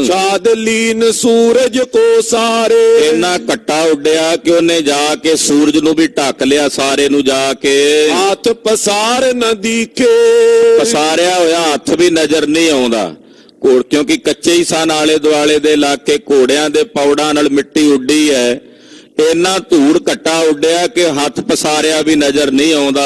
Speaker 1: ਸ਼ਾਦ ਲੀਨ ਸੂਰਜ ਕੋ ਸਾਰੇ,
Speaker 2: ਇੰਨਾ ਘੱਟਾ ਉੱਡਿਆ ਕਿ ਉਹਨੇ ਜਾ ਕੇ ਸੂਰਜ ਨੂੰ ਵੀ ਢੱਕ ਲਿਆ, ਸਾਰੇ ਨੂੰ ਜਾ ਕੇ।
Speaker 1: ਹੱਥ ਪਸਾਰ ਨ ਦੀਖੇ,
Speaker 2: ਪਸਾਰਿਆ ਹੋਇਆ ਹੱਥ ਵੀ ਨਜ਼ਰ ਨਹੀਂ ਆਉਂਦਾ। ਕਿਉਂਕਿ ਕੱਚੇ ਹੀ ਸਨ ਆਲੇ ਦੁਆਲੇ ਦੇ ਇਲਾਕੇ, ਘੋੜਿਆਂ ਦੇ ਪੌੜਾਂ ਨਾਲ ਮਿੱਟੀ ਉੱਡੀ ਹੈ। ਇੰਨਾ ਧੂੜ ਘੱਟਾ ਉੱਡਿਆ ਕਿ ਹੱਥ ਪਸਾਰਿਆ ਵੀ ਨਜ਼ਰ ਨਹੀਂ ਆਉਂਦਾ।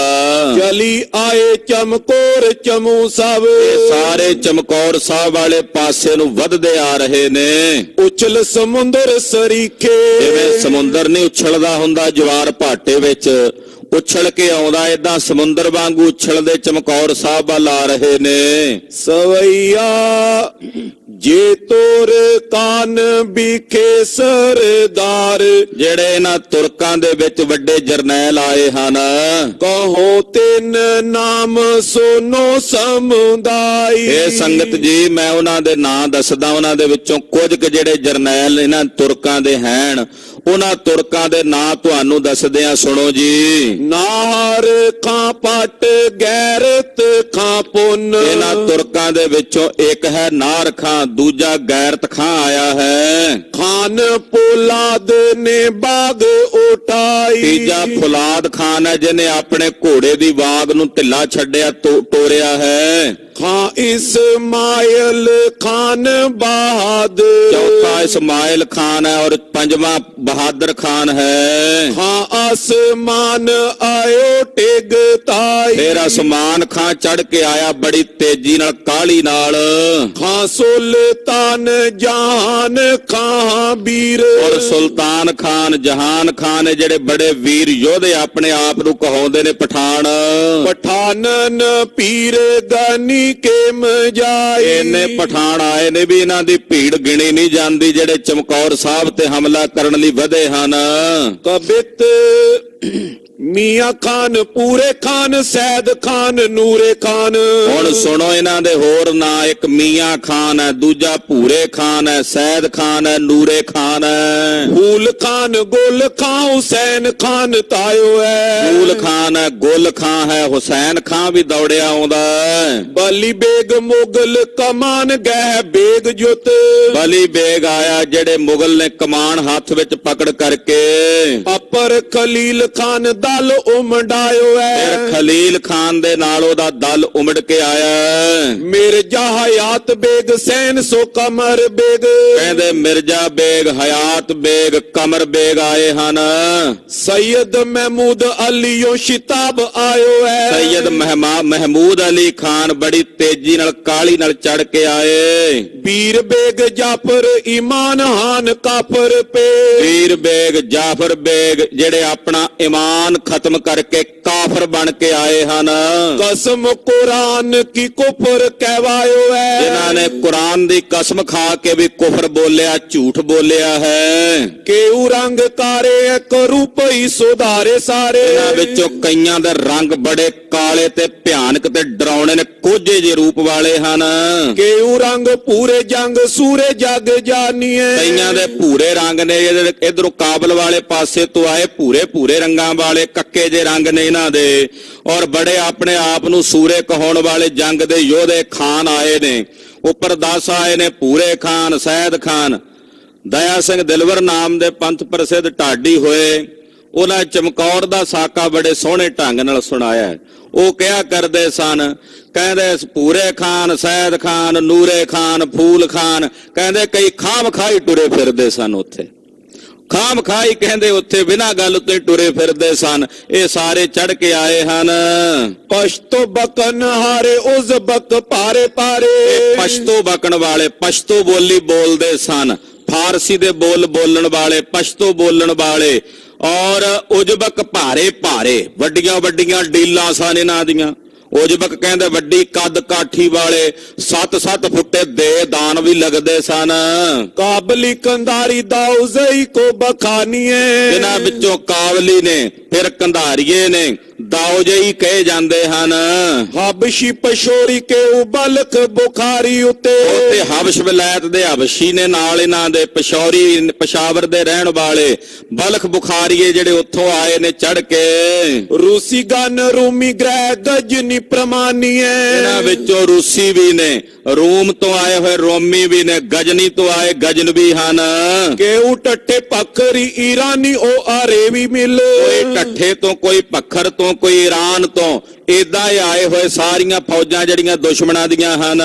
Speaker 1: ਚਲੀ ਆਏ ਚਮਕੌਰ ਚਮੂ ਸਭ,
Speaker 2: ਇਹ ਸਾਰੇ ਚਮਕੌਰ ਸਾਹਿਬ ਵਾਲੇ ਪਾਸੇ ਨੂੰ ਵੱਧਦੇ ਆ ਰਹੇ ਨੇ।
Speaker 1: ਉਛਲ ਸਮੁੰਦਰ ਸਰੀਖੇ,
Speaker 2: ਜਿਵੇਂ ਸਮੁੰਦਰ ਨਹੀਂ ਉਛਲਦਾ ਹੁੰਦਾ ਜਵਾਰ ਭਾਟੇ ਵਿੱਚ, ਉਛਲ ਕੇ ਆਉਂਦਾ, ਏਦਾਂ ਸਮੁੰਦਰ ਵਾਂਗੂ ਉਛਲਦੇ ਚਮਕੌਰ ਸਾਹਿਬ ਵੱਲ ਆ ਰਹੇ ਨੇ।
Speaker 1: ਸਵਈਆ ਜੇ ਤੋਰ ਕਾਨ ਬਿਖੇ ਸਰਦਾਰ,
Speaker 2: ਜਿਹੜੇ ਇਹਨਾਂ ਤੁਰਕਾਂ ਦੇ ਵਿੱਚ ਵੱਡੇ ਜਰਨੈਲ ਆਏ ਹਨ।
Speaker 1: ਕਹੋ ਤਿੰਨ ਨਾਮ ਸੋਨੋ ਸਮੁਦਾਈ,
Speaker 2: ਇਹ ਸੰਗਤ ਜੀ ਮੈਂ ਉਹਨਾਂ ਦੇ ਨਾਂ ਦੱਸਦਾ। ਉਹਨਾਂ ਦੇ ਵਿੱਚੋਂ ਕੁਝ ਕੁ ਜਿਹੜੇ ਜਰਨੈਲ ਇਹਨਾਂ ਤੁਰਕਾਂ ਦੇ ਹਨ, ਉਹਨਾਂ ਤੁਰਕਾਂ ਦੇ ਨਾਂ ਤੁਹਾਨੂੰ ਦੱਸਦੇ ਆ, ਸੁਣੋ ਜੀ।
Speaker 1: ਨਾਰ ਖਾਂ ਪਟ ਗੈਰਤ ਖਾਂ ਪੁੰਨ,
Speaker 2: ਇਹਨਾਂ ਤੁਰਕਾਂ ਦੇ ਵਿੱਚੋਂ ਇੱਕ ਹੈ ਨਾਰ ਖਾਂ, ਦੂਜਾ ਗੈਰਤ ਖਾਂ ਆਇਆ ਹੈ।
Speaker 1: ਖਾਨ ਪੋਲਾਦ ਨੇ ਬਾਗ ਉਠਾਈ,
Speaker 2: ਤੀਜਾ ਫੁਲਾਦ ਖਾਨ ਹੈ, ਜਿਹਨੇ ਆਪਣੇ ਘੋੜੇ ਦੀ ਵਾਗ ਨੂੰ ਢਿੱਲਾ ਛੱਡਿਆ, ਤੋਰਿਆ ਹੈ।
Speaker 1: ਖਾਂ ਇਸਮਾਇਲ ਖਾਨ ਬਹਾਦਰ,
Speaker 2: ਚੌਥਾ ਇਸਮਾਇਲ ਖਾਨ ਹੈ ਔਰ ਪੰਜਵਾਂ ਬਹਾਦਰ ਖਾਨ ਹੈ।
Speaker 1: ਖਾਂ ਆਸਮਾਨ ਆਇਓ ਟਿਗ ਤਾਈ,
Speaker 2: ਫਿਰ ਆਸਮਾਨ ਖਾਂ ਚੜ ਕੇ ਆਇਆ ਬੜੀ ਤੇਜ਼ੀ ਨਾਲ, ਕਾਹਲੀ ਨਾਲ।
Speaker 1: ਖਾਂ ਸੁਲਤਾਨ ਜਹਾਨ ਖਾਂ ਵੀਰ,
Speaker 2: ਔਰ ਸੁਲਤਾਨ ਖਾਨ ਜਹਾਨ ਖਾਨ ਹੈ, ਜਿਹੜੇ ਬੜੇ ਵੀਰ ਯੋਧੇ ਆਪਣੇ ਆਪ ਨੂੰ ਕਹਾਉਂਦੇ ਨੇ ਪਠਾਨ।
Speaker 1: ਪਠਾਨਨ ਪੀਰ ਗਨੀ ਕੇ ਮਜਾਈ,
Speaker 2: ਇਹਨੇ ਪਠਾਨ ਆਏ ਨੇ ਵੀ ਇਹਨਾਂ ਦੀ ਭੀੜ ਗਿਣੀ ਨਹੀਂ ਜਾਂਦੀ, ਜਿਹੜੇ ਚਮਕੌਰ ਸਾਹਿਬ ਤੇ ਹਮਲਾ ਕਰਨ ਲਈ ਵਧੇ ਹਨ।
Speaker 1: ਕਬਿਤ ਮੀਆਂ ਖਾਨ, ਪੂਰੇ ਖਾਨ, ਸੈਦ ਖਾਨ, ਨੂਰੇ ਖਾਨ।
Speaker 2: ਹੁਣ ਸੁਣੋ ਇਹਨਾਂ ਦੇ ਹੋਰ ਨਾਂ। ਇੱਕ ਮੀਆਂ ਖਾਨ ਹੈ, ਦੂਜਾ ਭੂਰੇ ਖਾਨ ਹੈ, ਸੈਦ ਖਾਨ ਹੈ, ਨੂਰੇ ਖਾਨ ਹੈ।
Speaker 1: ਫੂਲ ਖਾਨ, ਗੁਲ ਖਾਂ, ਹੁਸੈਨ ਖਾਨ ਤਾਇਓ ਹੈ।
Speaker 2: ਫੂਲ ਖਾਨ ਹੈ, ਗੁਲ ਖਾਂ ਹੈ, ਹੁਸੈਨ ਖਾਂ ਵੀ ਦੌੜਿਆ ਆਉਂਦਾ ਹੈ।
Speaker 1: ਬਲੀ ਬੇਗ ਮੁਗਲ ਕਮਾਨ ਗਹਿ ਬੇਗ ਜੁਤ,
Speaker 2: ਬਲੀ ਬੇਗ ਆਇਆ, ਜਿਹੜੇ ਮੁਗਲ ਨੇ ਕਮਾਨ ਹੱਥ ਵਿੱਚ ਪਕੜ ਕਰਕੇ।
Speaker 1: ਅਪਰ ਖਲੀਲ ਖਾਨ ਦਲ ਉਮੜਾਇਓ ਹੈ।
Speaker 2: ਫਿਰ ਖਲੀਲ ਖਾਨ ਦੇ ਨਾਲ ਉਹਦਾ ਦਲ ਉਮੜ ਕੇ ਆਇਆ।
Speaker 1: ਮਿਰਜ਼ਾ ਹਯਾਤ ਬੇਗ, ਸੈਨ ਸੋ ਕਮਰ ਬੇਗ,
Speaker 2: ਕਹਿੰਦੇ ਮਿਰਜ਼ਾ ਬੇਗ, ਹਯਾਤ ਬੇਗ, ਕਮਰ ਬੇਗ ਆਏ ਹਨ।
Speaker 1: ਸੈਯਦ ਮਹਿਮੂਦ ਅਲੀਓ ਸ਼ਿਤਾਬ ਆਇਓ ਹੈ।
Speaker 2: ਸੈਯਦ ਮਹਿਮੂਦ ਅਲੀ ਖਾਨ ਬੜੀ ਤੇਜ਼ੀ ਨਾਲ, ਕਾਹਲੀ ਨਾਲ ਚੜ ਕੇ ਆਏ।
Speaker 1: ਵੀਰ ਬੇਗ ਜਾਫਰ ਈਮਾਨ ਹਾਨ ਕਾਫਰ ਪੇ,
Speaker 2: ਵੀਰ ਬੇਗ ਜਾਫਰ ਬੇਗ, ਜਿਹੜੇ ਆਪਣਾ ਈਮਾਨ ਖਤਮ ਕਰਕੇ ਕਾਫਰ ਬਣ ਕੇ ਆਏ ਹਨ।
Speaker 1: ਕਸਮ ਕੁਰਾਨ ਕੀ ਕੁਫਰ ਕਹਿਵਾਇਓ ਹੈ।
Speaker 2: ਜਿਨ੍ਹਾਂ ਨੇ ਕੁਰਾਨ ਦੀ ਕਸਮ ਖਾ ਕੇ ਵੀ ਕੁਫਰ ਬੋਲਿਆ, ਝੂਠ ਬੋਲਿਆ ਹੈ।
Speaker 1: ਕੇਉ ਰੰਗ ਕਾਰੇ ਇੱਕ ਰੂਪ ਹੀ ਸੁਧਾਰੇ ਸਾਰੇ,
Speaker 2: ਇਹਨਾਂ ਵਿੱਚੋਂ ਕਈਆਂ ਦੇ ਰੰਗ ਬੜੇ ਕਾਲੇ ਤੇ ਭਿਆਨਕ ਤੇ ਡਰਾਉਣੇ ਨੇ, ਕੋਝੇ ਜਿਹੇ ਰੂਪ ਵਾਲੇ ਹਨ।
Speaker 1: ਕੇਉ ਰੰਗ ਪੂਰੇ ਜੰਗ ਸੂਰੇ ਜਗ ਜਾਨੀਏ,
Speaker 2: ਕਈਆਂ ਦੇ ਭੂਰੇ ਰੰਗ ਨੇ, ਇਧਰੋਂ ਕਾਬਲ ਵਾਲੇ ਪਾਸੇ ਤੋਂ ਆਏ, ਭੂਰੇ ਰੰਗਾਂ ਵਾਲੇ ਕੱਕੇ ਜੇ ਰੰਗ ਨੇ ਇਹਨਾਂ ਦੇ। ਔਰ ਬੜੇ ਆਪਣੇ ਆਪ ਨੂੰ ਸੂਰੇ ਕਹਾਉਣ ਵਾਲੇ ਜੰਗ ਦੇ ਯੋਧੇ ਖਾਨ ਆਏ ਨੇ। ਉੱਪਰ 10 ਆਏ ਨੇ, ਭੂਰੇ ਖਾਨ, ਸੈਦ ਖਾਨ। ਦਇਆ ਸਿੰਘ ਦਿਲਵਰ ਨਾਮ ਦੇ ਪੰਥ ਪ੍ਰਸਿੱਧ ਢਾਡੀ ਹੋਏ, ਉਹਨਾਂ ਚਮਕੌਰ ਦਾ ਸਾਕਾ ਬੜੇ ਸੋਹਣੇ ਢੰਗ ਨਾਲ ਸੁਣਾਇਆ। ਉਹ ਕਿਹਾ ਕਰਦੇ ਸਨ, ਕਹਿੰਦੇ ਭੂਰੇ ਖਾਨ, ਸੈਦ ਖਾਨ, ਨੂਰੇ ਖਾਨ, ਫੂਲ ਖਾਨ, ਕਹਿੰਦੇ ਕਈ ਖਾਮ ਖਾਈ ਟੁਰੇ ਫਿਰਦੇ ਸਨ ਉੱਥੇ। ਖਾਮ ਖਾਈ ਕਹਿੰਦੇ ਉੱਥੇ ਬਿਨਾਂ ਗੱਲ ਉੱਤੇ ਟੁਰੇ ਫਿਰਦੇ ਸਨ। ਇਹ ਸਾਰੇ ਚੜ ਕੇ ਆਏ ਹਨ।
Speaker 1: ਪਸ਼ਤੋ ਬਕਨ ਹਾਰੇ ਉਜ਼ਬਕ ਪਾਰੇ ਪਾਰੇ,
Speaker 2: ਪਸ਼ਤੋ ਬਕਣ ਵਾਲੇ, ਪਸ਼ਤੋ ਬੋਲੀ ਬੋਲਦੇ ਸਨ। ਫਾਰਸੀ ਦੇ ਬੋਲ ਬੋਲਣ ਵਾਲੇ, ਪਸ਼ਤੋ ਬੋਲਣ ਵਾਲੇ ਔਰ ਉਜ਼ਬਕ ਭਾਰੇ ਭਾਰੇ ਵੱਡੀਆਂ ਵੱਡੀਆਂ ਡੀਲਾਂ ਸਨ ਇਹਨਾਂ ਦੀਆਂ। ਉਜ਼ਬਕ ਕਹਿੰਦੇ ਵੱਡੀ ਕੱਦ ਕਾਠੀ ਵਾਲੇ 7-7 ਫੁੱਟੇ ਦੇ ਦਾਨ ਵੀ ਲੱਗਦੇ ਸਨ।
Speaker 1: ਕਾਬਲੀ ਕੰਧਾਰੀ ਦਾਊਜ਼ਈ ਕੋ ਬਖਾਨੀਏ,
Speaker 2: ਇਹਨਾਂ ਵਿੱਚੋਂ ਕਾਬਲੀ ਨੇ, ਫਿਰ ਕੰਧਾਰੀਏ ਨੇ, ਦਾਊਜਈ ਕਹੇ ਜਾਂਦੇ ਹਨ।
Speaker 1: ਹਬਸ਼ੀ ਪਸ਼ੋਰੀ ਕੇ ਉਬਲਕ ਬੁਖਾਰੀ ਉਤੇ,
Speaker 2: ਤੇ ਹਬਸ਼ ਵਿਲਾਇਤ ਦੇ ਹਬਸ਼ੀ ਨੇ ਨਾਲ ਇਹਨਾਂ ਦੇ, ਪਸ਼ੌਰੀ ਪਸ਼ਾਵਰ ਦੇ ਰਹਿਣ ਵਾਲੇ, ਬਲਖ ਬੁਖਾਰੀਏ ਜਿਹੜੇ ਉੱਥੋਂ ਆਏ ਨੇ ਚੜ ਕੇ।
Speaker 1: ਰੂਸੀ ਗਨ ਰੂਮੀ ਗ੍ਰਹਿ ਗਜਨੀ ਪ੍ਰਮਾਨੀਏ,
Speaker 2: ਇਹਨਾਂ ਵਿੱਚੋਂ ਰੂਸੀ ਵੀ ਨੇ, ਰੂਮ ਤੋਂ ਆਏ ਹੋਏ ਰੋਮੀ ਵੀ ਨੇ, ਗਜਨੀ ਤੋਂ ਆਏ ਗਜਨਵੀ ਹਨ।
Speaker 1: केऊ टट्टे पखरी ईरानी ओ अरेबी मिल,
Speaker 2: ਕੋਈ ਟੱਠੇ ਤੋਂ, ਕੋਈ ਪੱਖਰ ਤੋਂ, ਕੋਈ ਈਰਾਨ ਤੋਂ, ਏਦਾਂ ਹੀ ਆਏ ਹੋਏ ਸਾਰੀਆਂ ਫੌਜਾਂ ਜਿਹੜੀਆਂ ਦੁਸ਼ਮਣਾਂ ਦੀਆਂ ਹਨ।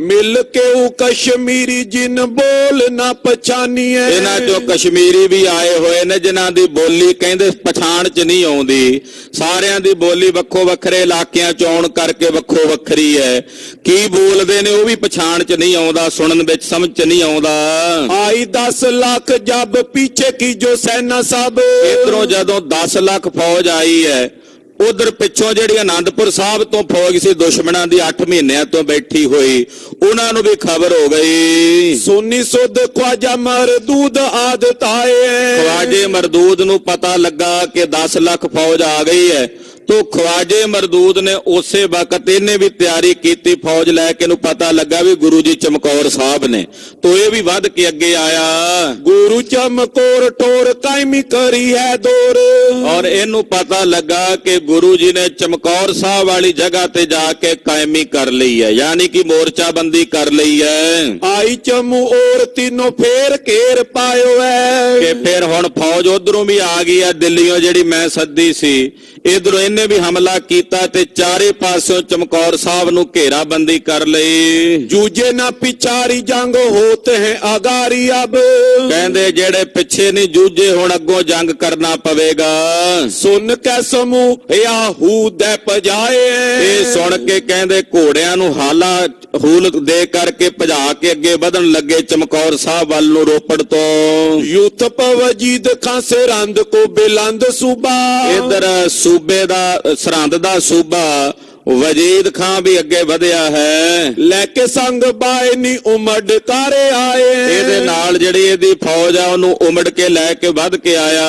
Speaker 1: मिल केऊ कश्मीरी जिन बोल ना पछानीए,
Speaker 2: ਇਹਨਾਂ ਚੋਂ ਕਸ਼ਮੀਰੀ ਵੀ ਆਏ ਹੋਏ ਨੇ ਜਿਨ੍ਹਾਂ ਦੀ ਬੋਲੀ ਕਹਿੰਦੇ ਪਛਾਣ ਚ ਨਹੀਂ ਆਉਂਦੀ। ਸਾਰਿਆਂ ਦੀ ਬੋਲੀ ਵੱਖੋ ਵੱਖਰੇ ਇਲਾਕਿਆਂ ਚ ਆਉਣ ਕਰਕੇ ਵੱਖੋ ਵੱਖਰੀ ਹੈ। ਕੀ ਬੋਲਦੇ ਨੇ ਉਹ ਵੀ ਪਛਾਣ ਚ ਨਹੀਂ ਆਉਂਦਾ, ਸੁਣਨ ਵਿੱਚ ਸਮਝ ਚ ਨਹੀਂ ਆਉਂਦਾ।
Speaker 1: आई 10 लाख जब पीछे की जो सेना सब,
Speaker 2: ਇਧਰੋਂ ਜਦੋਂ 10 ਲੱਖ ਫੌਜ ਆਈ ਹੈ, ਉਧਰ ਪਿੱਛੋਂ ਜਿਹੜੀ ਆਨੰਦਪੁਰ ਸਾਹਿਬ ਤੋਂ ਫੌਜ ਸੀ ਦੁਸ਼ਮਣਾਂ ਦੀ 8 ਮਹੀਨਿਆਂ ਤੋਂ ਬੈਠੀ ਹੋਈ, ਉਹਨਾਂ ਨੂੰ ਵੀ ਖਬਰ ਹੋ ਗਈ।
Speaker 1: सुन्नी सुध ख्वाजा मरदूद आदत आए,
Speaker 2: ਖਵਾਜੇ ਮਰਦੂਦ ਨੂੰ ਪਤਾ ਲੱਗਾ ਕਿ 10 ਲੱਖ ਫੌਜ ਆ ਗਈ ਹੈ। ਤੋ ਖਵਾਜੇ ਮਰਦੂਦ ਨੇ ਉਸੇ ਵਕਤ ਇਹਨੇ ਵੀ ਤਿਆਰੀ ਕੀਤੀ ਫੌਜ ਲੈ ਕੇ। ਨੂੰ ਪਤਾ ਲੱਗਾ ਵੀ ਗੁਰੂ ਜੀ ਚਮਕੌਰ ਸਾਹਿਬ ਨੇ, ਤੋ ਇਹ ਵੀ ਵੱਧ ਕੇ ਅੱਗੇ ਆਇਆ।
Speaker 1: गुरु चमकोर टोर कायमी करी है दौर,
Speaker 2: ਔਰ ਇਹਨੂੰ ਪਤਾ ਲੱਗਾ ਕਿ ਗੁਰੂ ਜੀ ਨੇ ਚਮਕੌਰ ਸਾਹਿਬ ਵਾਲੀ ਜਗ੍ਹਾ ਤੇ ਜਾ ਕੇ ਕਾਇਮੀ ਕਰ ਲਈ ਹੈ, ਯਾਨੀ ਕਿ ਮੋਰਚਾਬੰਦੀ ਕਰ ਲਈ ਹੈ।
Speaker 1: आई चमू और तीनों फेर घेर पायो है,
Speaker 2: ਕਿ ਫਿਰ ਹੁਣ ਫੌਜ ਉਧਰੋਂ ਵੀ ਆ ਗਈ ਹੈ, ਦਿੱਲੀੋਂ ਜਿਹੜੀ ਮੈਂ ਸੱਦੀ ਸੀ, ਇਧਰੋਂ ਇਹਨੇ ਵੀ ਹਮਲਾ ਕੀਤਾ ਤੇ ਚਾਰੇ ਪਾਸਿਓਂ ਚਮਕੌਰ ਸਾਹਿਬ ਨੂੰ ਘੇਰਾਬੰਦੀ ਕਰ ਲਈ।
Speaker 1: जूझे ना पिछारी जंग होते हैं अगारी अब,
Speaker 2: ਕਹਿੰਦੇ ਜਿਹੜੇ ਪਿੱਛੇ ਨਹੀਂ ਜੂਝੇ ਹੁਣ ਅੱਗੋਂ ਜੰਗ ਕਰਨਾ ਪਵੇਗਾ।
Speaker 1: सुन के समूह याहूद पजाए,
Speaker 2: ਇਹ ਸੁਣ ਕੇ ਕਹਿੰਦੇ ਘੋੜਿਆਂ ਨੂੰ ਹਾਲਾ ਹੂਲ ਦੇ ਕਰਕੇ ਭਜਾ ਕੇ ਅੱਗੇ ਵਧਣ ਲੱਗੇ ਚਮਕੌਰ ਸਾਹਿਬ ਵੱਲ ਨੂੰ, ਰੋਪੜ ਤੋਂ।
Speaker 1: यूथ पवजीद खां से रंद को बिलंद सूबा,
Speaker 2: ਇਧਰ ਸੂਬੇ ਦਾ, ਸਰਹੰਦ ਦਾ ਸੂਬਾ ਵਜੀਦ ਖਾਨ ਵੀ ਅੱਗੇ ਵਧਿਆ ਹੈ।
Speaker 1: लेके संग बाय नी उमड़ कारे आए,
Speaker 2: ਇਹਦੇ ਨਾਲ ਜਿਹੜੀ ਇਹਦੀ ਫੌਜ ਆ ਉਹਨੂੰ ਉਮੜ ਕੇ ਲੈ ਕੇ ਵੱਧ ਕੇ ਆਇਆ।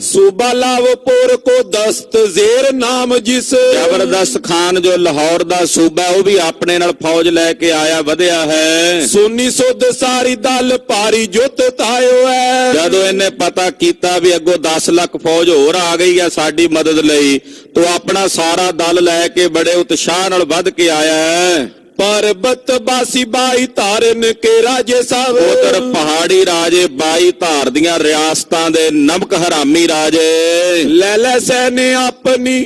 Speaker 1: सूबा लावपुर को दस्त जेर नाम जिस,
Speaker 2: ਜ਼ਬਰਦਸਤ ਖਾਨ ਜੋ ਲਾਹੌਰ ਦਾ ਸੂਬਾ ਉਹ ਵੀ ਆਪਣੇ ਨਾਲ ਫੌਜ ਲੈ ਕੇ ਆਇਆ, ਵਧਿਆ ਹੈ।
Speaker 1: सुन्नी सुध सारी दल पारी जुत तायो है,
Speaker 2: ਜਦੋਂ ਇਹਨੇ ਪਤਾ ਕੀਤਾ ਵੀ ਅੱਗੋਂ 10 ਲੱਖ ਫੌਜ ਹੋਰ ਆ ਗਈ ਆ ਸਾਡੀ ਮਦਦ ਲਈ, ਤੋ ਆਪਣਾ ਸਾਰਾ ਦਲ ਲੈ ਕੇ ਬੜੇ ਉਤਸ਼ਾਹ ਨਾਲ ਵੱਧ ਕੇ ਆਇਆ ਹੈ।
Speaker 1: पर्वत बासी बाई तारन के राजे साहब,
Speaker 2: ਉਧਰ ਪਹਾੜੀ ਰਾਜੇ 22 ਧਾਰ ਦੀਆਂ ਰਿਆਸਤਾਂ ਦੇ ਨਮਕ ਹਰਾਮੀ ਰਾਜੇ,
Speaker 1: लैला सैने अपनी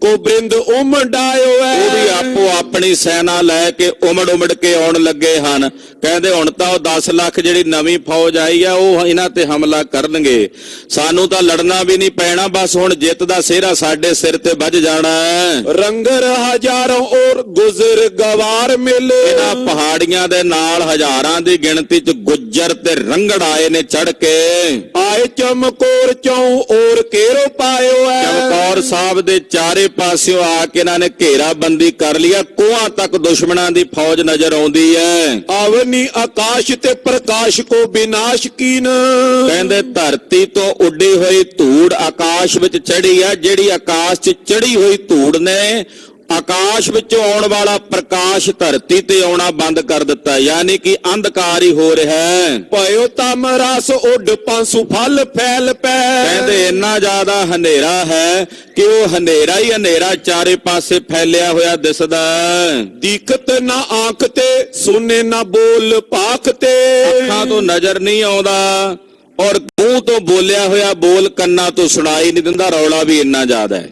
Speaker 1: को बृंद उमड़ायो
Speaker 2: ਉਹ ਵੀ
Speaker 1: है,
Speaker 2: ਆਪੋ ਆਪਣੀ ਸੈਨਾ ਲੈ ਕੇ ਉਮੜ ਕੇ ਆਉਣ ਲੱਗੇ ਹਨ। ਕਹਿੰਦੇ ਹੁਣ ਤਾਂ ਉਹ 10 ਲੱਖ ਜਿਹੜੀ ਨਵੀਂ ਫੌਜ ਆਈ ਆ ਉਹ ਇਹਨਾਂ ਤੇ ਹਮਲਾ ਕਰਨਗੇ, ਸਾਨੂੰ ਤਾਂ ਲੜਨਾ ਵੀ ਨਹੀਂ ਪੈਣਾ, ਬਸ ਹੁਣ ਜਿੱਤ ਦਾ ਸਿਹਰਾ ਸਾਡੇ ਸਿਰ ਤੇ ਵੱਜ ਜਾਣਾ ਹੈ।
Speaker 1: रंगर हजारों और गुजर गवार मिल,
Speaker 2: ਇਹਨਾਂ ਪਹਾੜੀਆਂ ਦੇ ਨਾਲ ਹਜ਼ਾਰਾਂ ਦੀ ਗਿਣਤੀ ਚ ਗੁੱਜਰ ਤੇ ਰੰਗੜ ਆਏ ਨੇ ਚੜ ਕੇ।
Speaker 1: आए चमकोर चौ और केरो पायो है,
Speaker 2: ਚਮਕੌਰ ਸਾਹਿਬ ਦੇ ਚਾਰੇ ਪਾਸਿਓਂ ਆ ਕੇ ਇਹਨਾਂ ਨੇ ਘੇਰਾਬੰਦੀ ਕਰ ਲਿਆ। ਕੋਹਾਂ ਤੱਕ ਦੁਸ਼ਮਣਾਂ ਦੀ ਫੌਜ ਨਜ਼ਰ ਆਉਂਦੀ ਹੈ।
Speaker 1: अवनी आकाश ते प्रकाश को विनाश कीन,
Speaker 2: ਕਹਿੰਦੇ ਧਰਤੀ ਤੋਂ ਉੱਡੀ ਹੋਈ ਧੂੜ ਆਕਾਸ਼ ਵਿੱਚ ਚੜੀ ਆ, ਜਿਹੜੀ ਆਕਾਸ਼ 'ਚ ਚੜੀ ਹੋਈ ਧੂੜ ਨੇ ਆਕਾਸ਼ ਵਿੱਚੋਂ ਆਉਣ ਵਾਲਾ ਪ੍ਰਕਾਸ਼ ਧਰਤੀ ਤੇ ਆਉਣਾ ਬੰਦ ਕਰ ਦਿੱਤਾ, ਯਾਨੀ ਕਿ ਅੰਧਕਾਰ ਹੀ ਹੋ ਰਿਹਾ ਹੈ।
Speaker 1: पयो तमरास उड पांसु फल फैल पै,
Speaker 2: ਕਹਿੰਦੇ ਇੰਨਾ ਜ਼ਿਆਦਾ ਹਨੇਰਾ ਹੈ ਕਿ ਉਹ ਹਨੇਰਾ ਹੀ ਹਨੇਰਾ ਚਾਰੇ ਪਾਸੇ ਫੈਲਿਆ ਹੋਇਆ ਦਿਸਦਾ ਹੈ।
Speaker 1: दिखत ना आंख ते सुने ना बोल पाख ते,
Speaker 2: ਅੱਖਾਂ ਤੋਂ ਨਜ਼ਰ ਨਹੀਂ ਆਉਂਦਾ ਔਰ ਮੂੰਹ ਤੋਂ ਬੋਲਿਆ ਹੋਇਆ ਬੋਲ ਕੰਨਾਂ ਤੋਂ ਸੁਣਾਈ ਨਹੀਂ ਦਿੰਦਾ, ਰੌਲਾ ਵੀ ਇੰਨਾ ਜ਼ਿਆਦਾ ਹੈ।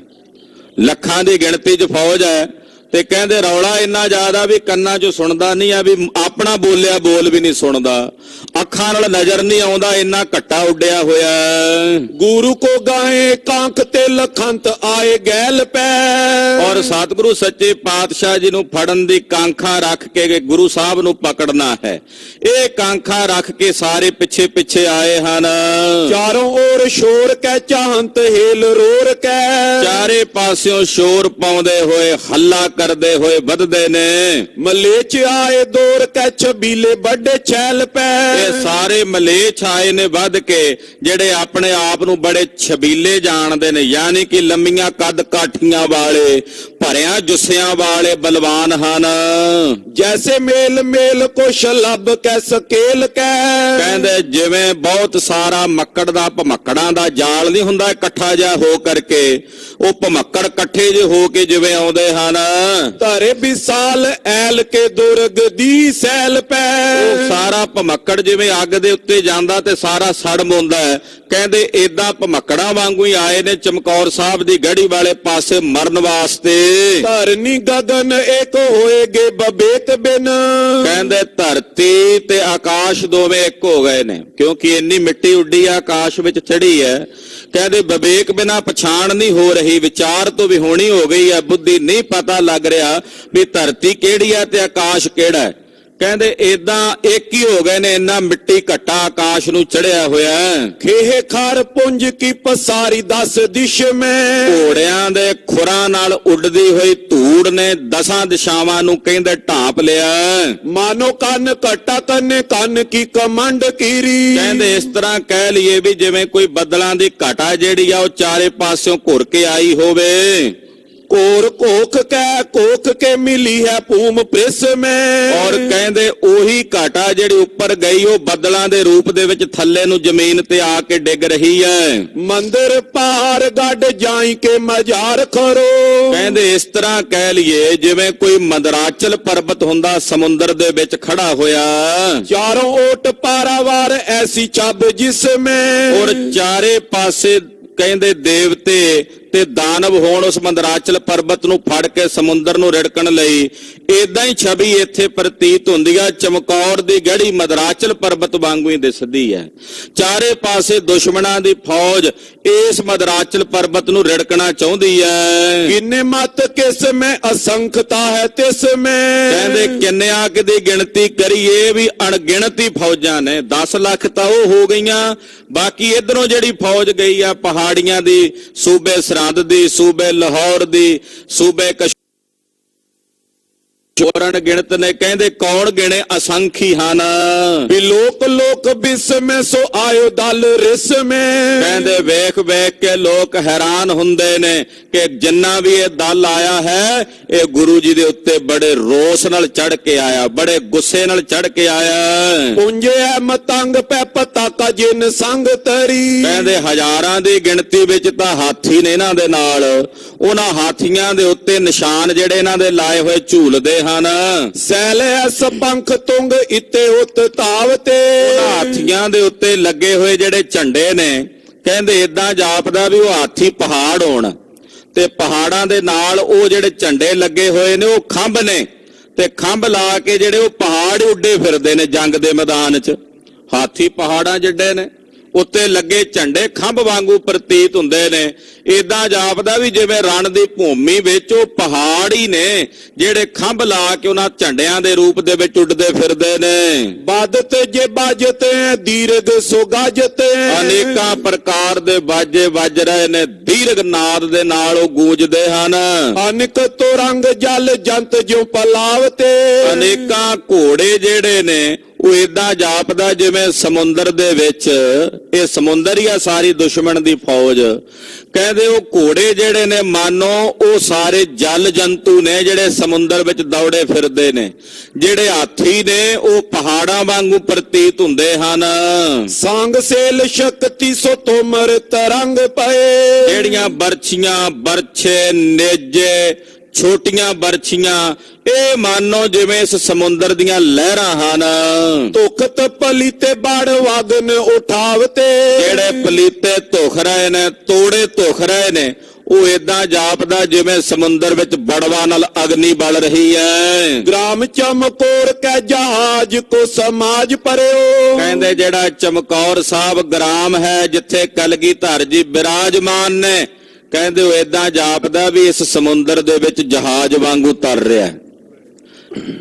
Speaker 2: ਲੱਖਾਂ ਦੀ ਗਿਣਤੀ 'ਚ ਫੌਜ ਹੈ, ਤੇ ਕਹਿੰਦੇ ਰੌਲਾ ਇੰਨਾ ਜ਼ਿਆਦਾ ਵੀ ਕੰਨਾਂ 'ਚੋਂ ਸੁਣਦਾ ਨਹੀਂ ਆ, ਵੀ ਆਪਣਾ ਬੋਲਿਆ ਬੋਲ ਵੀ ਨਹੀਂ ਸੁਣਦਾ, ਅੱਖਾਂ ਨਾਲ ਨਜ਼ਰ ਨਹੀਂ ਆਉਂਦਾ, ਇੰਨਾ ਘੱਟਾ ਉੱਡਿਆ ਹੋਇਆ।
Speaker 1: गुरु को गाए कांख ते लखंत आए गैल पै।
Speaker 2: ਔਰ ਸਤਿਗੁਰੂ ਸੱਚੇ ਪਾਤਸ਼ਾਹ ਜੀ ਨੂੰ ਫੜਨ ਦੀ ਕਾਂਖਾਂ ਰੱਖ ਕੇ ਗੁਰੂ ਸਾਹਿਬ ਨੂੰ ਪਕੜਨਾ ਹੈ। ਇਹ ਕਾਂਖਾਂ ਰੱਖ ਕੇ ਸਾਰੇ ਪਿੱਛੇ ਪਿੱਛੇ ਆਏ ਹਨ।
Speaker 1: चारों ओर शोर कै चाहत हेल रोर कै।
Speaker 2: ਚਾਰੇ ਪਾਸਿਓਂ ਸ਼ੋਰ ਪਾਉਂਦੇ ਹੋਏ ਹੱਲਾ ਕਰਦੇ ਹੋਏ ਵੱਧਦੇ ਨੇ।
Speaker 1: मलेच आए दौर कै छबीले बड़े छैल पै।
Speaker 2: ਇਹ ਸਾਰੇ ਮਲੇਛ ਆਏ ਨੇ ਵੱਧ ਕੇ, ਜਿਹੜੇ ਆਪਣੇ ਆਪ ਨੂੰ ਬੜੇ ਛਬੀਲੇ ਜਾਣਦੇ ਨੇ, ਯਾਨੀ ਕਿ ਲੰਮੀਆਂ ਕੱਦ ਕਾਠੀਆਂ ਵਾਲੇ, ਭਰਿਆ ਜੁੱਸਿਆਂ ਵਾਲੇ ਬਲਵਾਨ ਹਨ।
Speaker 1: जैसे मेल मेल को शलब कै सकेल कै।
Speaker 2: ਕਹਿੰਦੇ ਜਿਵੇਂ ਬਹੁਤ ਸਾਰਾ ਮੱਕੜ ਦਾ ਭਮੱਕੜਾਂ ਦਾ ਜਾਲ ਨਹੀਂ ਹੁੰਦਾ ਇਕੱਠਾ ਜਿਹਾ ਹੋ ਕਰਕੇ, ਉਹ ਭਮੱਕੜ ਇਕੱਠੇ ਜਿਹੇ ਹੋ ਕੇ ਜਿਵੇਂ ਆਉਂਦੇ ਹਨ।
Speaker 1: तारे विशाल ऐल के दुर्ग दी सैल पै।
Speaker 2: ਉਹ ਸਾਰਾ ਭਮੱਕੜ ਜਿਵੇਂ ਅੱਗ ਦੇ ਉੱਤੇ ਜਾਂਦਾ ਤੇ ਸਾਰਾ ਸੜ ਮੁੰਦਾ ਹੈ। ਕਹਿੰਦੇ ਏਦਾਂ ਭਮੱਕੜਾਂ ਵਾਂਗੂ ਹੀ ਆਏ ਨੇ ਚਮਕੌਰ ਸਾਹਿਬ ਦੀ ਗੜੀ ਵਾਲੇ ਪਾਸੇ ਮਰਨ ਵਾਸਤੇ।
Speaker 1: ਧਰਨੀ ਗगन एक होएगे बबेत बिन।
Speaker 2: ਕਹਿੰਦੇ ਧਰਤੀ ਤੇ ਆਕਾਸ਼ ਦੋਵੇਂ ਇੱਕ ਹੋ ਗਏ ਨੇ, ਕਿਉਂਕਿ ਇੰਨੀ ਮਿੱਟੀ ਉੱਡੀ ਆ, ਆਕਾਸ਼ ਵਿੱਚ ਚੜੀ ਹੈ। ਕਹਿੰਦੇ ਵਿਵੇਕ ਬਿਨਾ ਪਛਾਣ ਨਹੀਂ ਹੋ ਰਹੀ, ਵਿਚਾਰ ਤੋਂ ਵੀ ਹੋਣੀ ਹੋ ਗਈ ਹੈ, ਬੁੱਧੀ ਨਹੀਂ ਪਤਾ ਲੱਗ ਰਿਹਾ ਵੀ ਧਰਤੀ ਕਿਹੜੀ ਹੈ ਤੇ ਆਕਾਸ਼ ਕਿਹੜਾ ਹੈ। ਕਹਿੰਦੇ ਏਦਾਂ ਇੱਕ ਹੀ ਹੋ ਗਏ ਨੇ, ਇੰਨਾ ਮਿੱਟੀ ਘੱਟਾ ਆਕਾਸ਼ ਨੂੰ ਚੜਿਆ ਹੋਇਆ।
Speaker 1: ਖੇਹ ਖਾਰ ਪੁੰਜ ਕੀ ਪਸਾਰੀ 10 ਦਿਸ਼ ਮੈਂ।
Speaker 2: ਘੋੜਿਆਂ ਦੇ ਖੁਰਾਂ ਨਾਲ ਉੱਡਦੀ ਹੋਈ ਧੂੜ ਨੇ 10 ਦਿਸ਼ਾਵਾਂ ਨੂੰ ਕਹਿੰਦੇ ਢਾਂਪ ਲਿਆ।
Speaker 1: ਮਾਨੋ ਕੰਨ ਘਟਾ ਕੰਨੇ ਕੰਨ ਕੀ ਕਮੰਡ ਕੀਰੀ।
Speaker 2: ਕਹਿੰਦੇ ਇਸ ਤਰ੍ਹਾਂ ਕਹਿ ਲਈਏ ਵੀ ਜਿਵੇਂ ਕੋਈ ਬੱਦਲਾਂ ਦੀ ਘਟਾ ਜਿਹੜੀ ਆ ਉਹ ਚਾਰੇ ਪਾਸਿਓਂ ਘੁਰ ਕੇ ਆਈ ਹੋਵੇ।
Speaker 1: ਕੋਰ ਕੋਖ ਕੇ ਮਿਲੀ ਹੈ ਭੂਮ ਪ੍ਰਿਸ ਮੈਂ।
Speaker 2: ਔਰ ਕਹਿੰਦੇ ਉਹੀ ਘਾਟਾ ਜਿਹੜੀ ਉੱਪਰ ਗਈ ਉਹ ਬੱਦਲਾਂ ਦੇ ਰੂਪ ਦੇ ਵਿੱਚ ਥੱਲੇ ਨੂੰ ਜ਼ਮੀਨ ਤੇ ਆ ਕੇ ਡਿੱਗ ਰਹੀ ਹੈ।
Speaker 1: ਮੰਦਰ ਪਾਰ ਗੱਡ ਜਾਈ ਕੇ ਮਜ਼ਾਰ ਖਰੋ।
Speaker 2: ਕਹਿੰਦੇ ਇਸ ਤਰ੍ਹਾਂ ਕਹਿ ਲਈਏ ਜਿਵੇਂ ਕੋਈ ਮੰਦਰਾਚਲ ਪਰਬਤ ਹੁੰਦਾ ਸਮੁੰਦਰ ਦੇ ਵਿੱਚ ਖੜਾ ਹੋਇਆ।
Speaker 1: ਚਾਰੋਂ ਓਟ ਪਾਰਾਵਾਰ ਐਸੀ ਚੱਬ ਜਿਸ ਮੈਂ।
Speaker 2: ਔਰ ਚਾਰੇ ਪਾਸੇ ਕਹਿੰਦੇ ਦੇਵਤੇ ਤੇ ਦਾਨਵ ਹੋਣ ਉਸ ਮੰਦਰਾਚਲ ਪਰਬਤ ਨੂੰ ਫੜ ਕੇ ਸਮੁੰਦਰ ਨੂੰ ਰਿੜਕਣ ਲਈ। ਏਦਾਂ ਹੀ ਛਵੀ ਇੱਥੇ ਪ੍ਰਤੀਤ ਹੁੰਦੀ ਆ, ਚਮਕੌਰ ਦੀ ਗੜੀ ਮੰਦਰਾਚਲ ਪਰਬਤ ਵਾਂਗੂ ਹੀ ਦਿਸਦੀ ਹੈ। ਚਾਰੇ ਪਾਸੇ ਦੁਸ਼ਮਣਾਂ ਦੀ ਫੌਜ ਇਸ ਮੰਦਰਾਚਲ ਪਰਬਤ ਨੂੰ ਰਿੜਕਣਾ ਚਾਹੁੰਦੀ ਹੈ।
Speaker 1: ਕਿੰਨੇ ਮਤ ਕਿਸ ਮੈਂ ਅਸੰਖਤਾ ਹੈ ਤਿਸ ਮੈਂ।
Speaker 2: ਕਹਿੰਦੇ ਕਿੰਨਿਆਂ ਕੁ ਦੀ ਗਿਣਤੀ ਕਰੀਏ ਵੀ ਅਣਗਿਣਤੀ ਫੌਜਾਂ ਨੇ। 10 ਲੱਖ ਤਾਂ ਉਹ ਹੋ ਗਈਆਂ, ਬਾਕੀ ਇਧਰੋਂ ਜਿਹੜੀ ਫੌਜ ਗਈ ਆ ਪਹਾੜੀਆਂ ਦੀ, ਸੂਬੇ ਸਰਹੰਦ ਦੀ, ਸੂਬੇ ਲਾਹੌਰ ਦੀ, ਸੂਬੇ ਚੋਰਨ ਗਿਣਤ ਨੇ। ਕਹਿੰਦੇ ਕੌਣ ਗਿਣੇ, ਅਸੰਖੀ ਹਨ।
Speaker 1: ਵੀ ਲੋਕ ਲੋਕ ਬਿਸ ਮੈਂ ਸੋ ਆਇਓ ਦਲ ਰਿਸ ਮੈਂ।
Speaker 2: ਕਹਿੰਦੇ ਵੇਖ ਵੇਖ ਕੇ ਲੋਕ ਹੈਰਾਨ ਹੁੰਦੇ ਨੇ ਕਿ ਜਿੰਨਾ ਵੀ ਇਹ ਦਲ ਆਇਆ ਹੈ ਇਹ ਗੁਰੂ ਜੀ ਦੇ ਉੱਤੇ ਬੜੇ ਰੋਸ ਨਾਲ ਚੜ ਕੇ ਆਇਆ, ਬੜੇ ਗੁੱਸੇ ਨਾਲ ਚੜ ਕੇ ਆਇਆ।
Speaker 1: ਪੁੰਜੇ ਮਤੰਗ ਪੈ ਪਤਾ ਕਾ ਜਿਨ ਸੰਗ ਤਰੀ। ਕਹਿੰਦੇ
Speaker 2: ਹਜ਼ਾਰਾਂ ਦੀ ਗਿਣਤੀ ਵਿੱਚ ਤਾਂ ਹਾਥੀ ਨੇ ਇਹਨਾਂ ਦੇ ਨਾਲ। ਉਹਨਾਂ ਹਾਥੀਆਂ ਦੇ ਉੱਤੇ ਨਿਸ਼ਾਨ ਜਿਹੜੇ ਇਹਨਾਂ ਦੇ ਲਾਏ ਹੋਏ ਝੂਲਦੇ ਹਨ।
Speaker 1: ਸੈਲ ਐਸ ਪੰਖ ਤੁੰਗ ਇਤੇ ਉਤ ਧਾਵਤੇ।
Speaker 2: ਹਾਥੀਆਂ ਦੇ ਉੱਤੇ ਲੱਗੇ ਹੋਏ ਜਿਹੜੇ ਝੰਡੇ ਨੇ, ਕਹਿੰਦੇ ਇਦਾਂ ਜਾਪਦਾ ਵੀ ਉਹ ਹਾਥੀ ਪਹਾੜ ਹੋਣ, ਤੇ ਪਹਾੜਾਂ ਦੇ ਨਾਲ ਉਹ ਜਿਹੜੇ ਝੰਡੇ ਲੱਗੇ ਹੋਏ ਨੇ ਉਹ ਖੰਭ ਨੇ, ਤੇ ਖੰਭ ਲਾ ਕੇ ਜਿਹੜੇ ਉਹ ਪਹਾੜ ਉੱਡੇ ਫਿਰਦੇ ਨੇ ਜੰਗ ਦੇ ਮੈਦਾਨ 'ਚ। ਹਾਥੀ ਪਹਾੜਾਂ ਜਿੱਡੇ ਨੇ, ਉੱਤੇ ਲੱਗੇ ਝੰਡੇ ਖੰਭ ਵਾਂਗੂ ਪ੍ਰਤੀਤ ਹੁੰਦੇ ਨੇ। ਏਦਾਂ ਜਾਪਦਾ ਵੀ ਜਿਵੇਂ ਰਣ ਦੀ ਭੂਮੀ ਵਿੱਚ ਉਹ ਪਹਾੜ ਹੀ ਨੇ ਜਿਹੜੇ ਖੰਭ ਲਾ ਕੇ ਉਹਨਾਂ ਝੰਡਿਆਂ ਦੇ ਰੂਪ ਦੇ ਵਿੱਚ ਉੱਡਦੇ ਫਿਰਦੇ ਨੇ।
Speaker 1: ਬਾਦਤ ਜੇ ਬਾਜਤੇ ਦੀਰਘ ਸੋ ਗਾਜਤੇ।
Speaker 2: ਅਨੇਕਾਂ ਪ੍ਰਕਾਰ ਦੇ ਬਾਜੇ ਵੱਜ ਰਹੇ ਨੇ, ਦੀਰਘ ਨਾਦ ਦੇ ਨਾਲ ਉਹ ਗੂੰਜਦੇ ਹਨ।
Speaker 1: ਅਨੇਕ ਤੋ ਰੰਗ ਜਲ ਜੰਤ ਜਿਉ ਪਲਾਵਤੇ।
Speaker 2: ਅਨੇਕਾਂ ਘੋੜੇ ਜਿਹੜੇ ਨੇ ਉਹ ਏਦਾਂ ਜਾਪਦਾ ਜਿਵੇਂ ਸਮੁੰਦਰ ਦੇ ਵਿੱਚ, ਇਹ ਸਮੁੰਦਰ ਹੀ ਆ ਸਾਰੀ ਦੁਸ਼ਮਣ ਦੀ ਫੌਜ। ਕਹਿੰਦੇ ਉਹ ਘੋੜੇ ਜਿਹੜੇ ਨੇ ਮਾਨੋ ਉਹ ਸਾਰੇ ਜਲ ਜੰਤੂ ਨੇ ਜਿਹੜੇ ਸਮੁੰਦਰ ਵਿੱਚ ਦੌੜੇ ਫਿਰਦੇ ਨੇ। ਜਿਹੜੇ ਹਾਥੀ ਨੇ ਉਹ ਪਹਾੜਾਂ ਵਾਂਗੂ ਪ੍ਰਤੀਤ ਹੁੰਦੇ ਹਨ।
Speaker 1: ਸੰਗ ਸੇਲ ਸ਼ਕਤੀ ਸੋ ਤੋਮਰ ਤਰੰਗ ਪਏ।
Speaker 2: ਜਿਹੜੀਆਂ ਬਰਛੀਆਂ, ਬਰਛੇ, ਨੇਜੇ, ਛੋਟੀਆਂ ਬਰਛੀਆਂ, ਇਹ ਮਾਨੋ ਜਿਵੇਂ ਇਸ ਸਮੁੰਦਰ ਦੀਆਂ ਲਹਿਰਾਂ ਹਨ।
Speaker 1: ਧੁਖਤ ਪਲੀਤੇ ਬਾੜ ਵਾਗਨ ਉਠਾਵਤੇ।
Speaker 2: ਜਿਹੜੇ ਪਲੀਤੇ ਧੁਖ ਰਹੇ ਨੇ, ਤੋੜੇ ਧੁਖ ਰਹੇ ਨੇ, ਉਹ ਏਦਾਂ ਜਾਪਦਾ ਜਿਵੇਂ ਸਮੁੰਦਰ ਵਿੱਚ ਬੜਵਾ ਨਾਲ ਅਗਨੀ ਬਲ ਰਹੀ ਹੈ।
Speaker 1: ਗ੍ਰਾਮ ਚਮਕੌਰ ਕੈ ਜਹਾਜ ਕੋ ਸਮਾਜ ਪਰਿਓ।
Speaker 2: ਕਹਿੰਦੇ ਜਿਹੜਾ ਚਮਕੌਰ ਸਾਹਿਬ ਗ੍ਰਾਮ ਹੈ ਜਿੱਥੇ ਕਲਗੀਧਰ ਜੀ ਬਿਰਾਜਮਾਨ ਨੇ, ਕਹਿੰਦੇ ਉਹ ਏਦਾਂ ਜਾਪਦਾ ਵੀ ਇਸ ਸਮੁੰਦਰ ਦੇ ਵਿੱਚ ਜਹਾਜ਼ ਵਾਂਗੂ ਤਰ ਰਿਹਾ।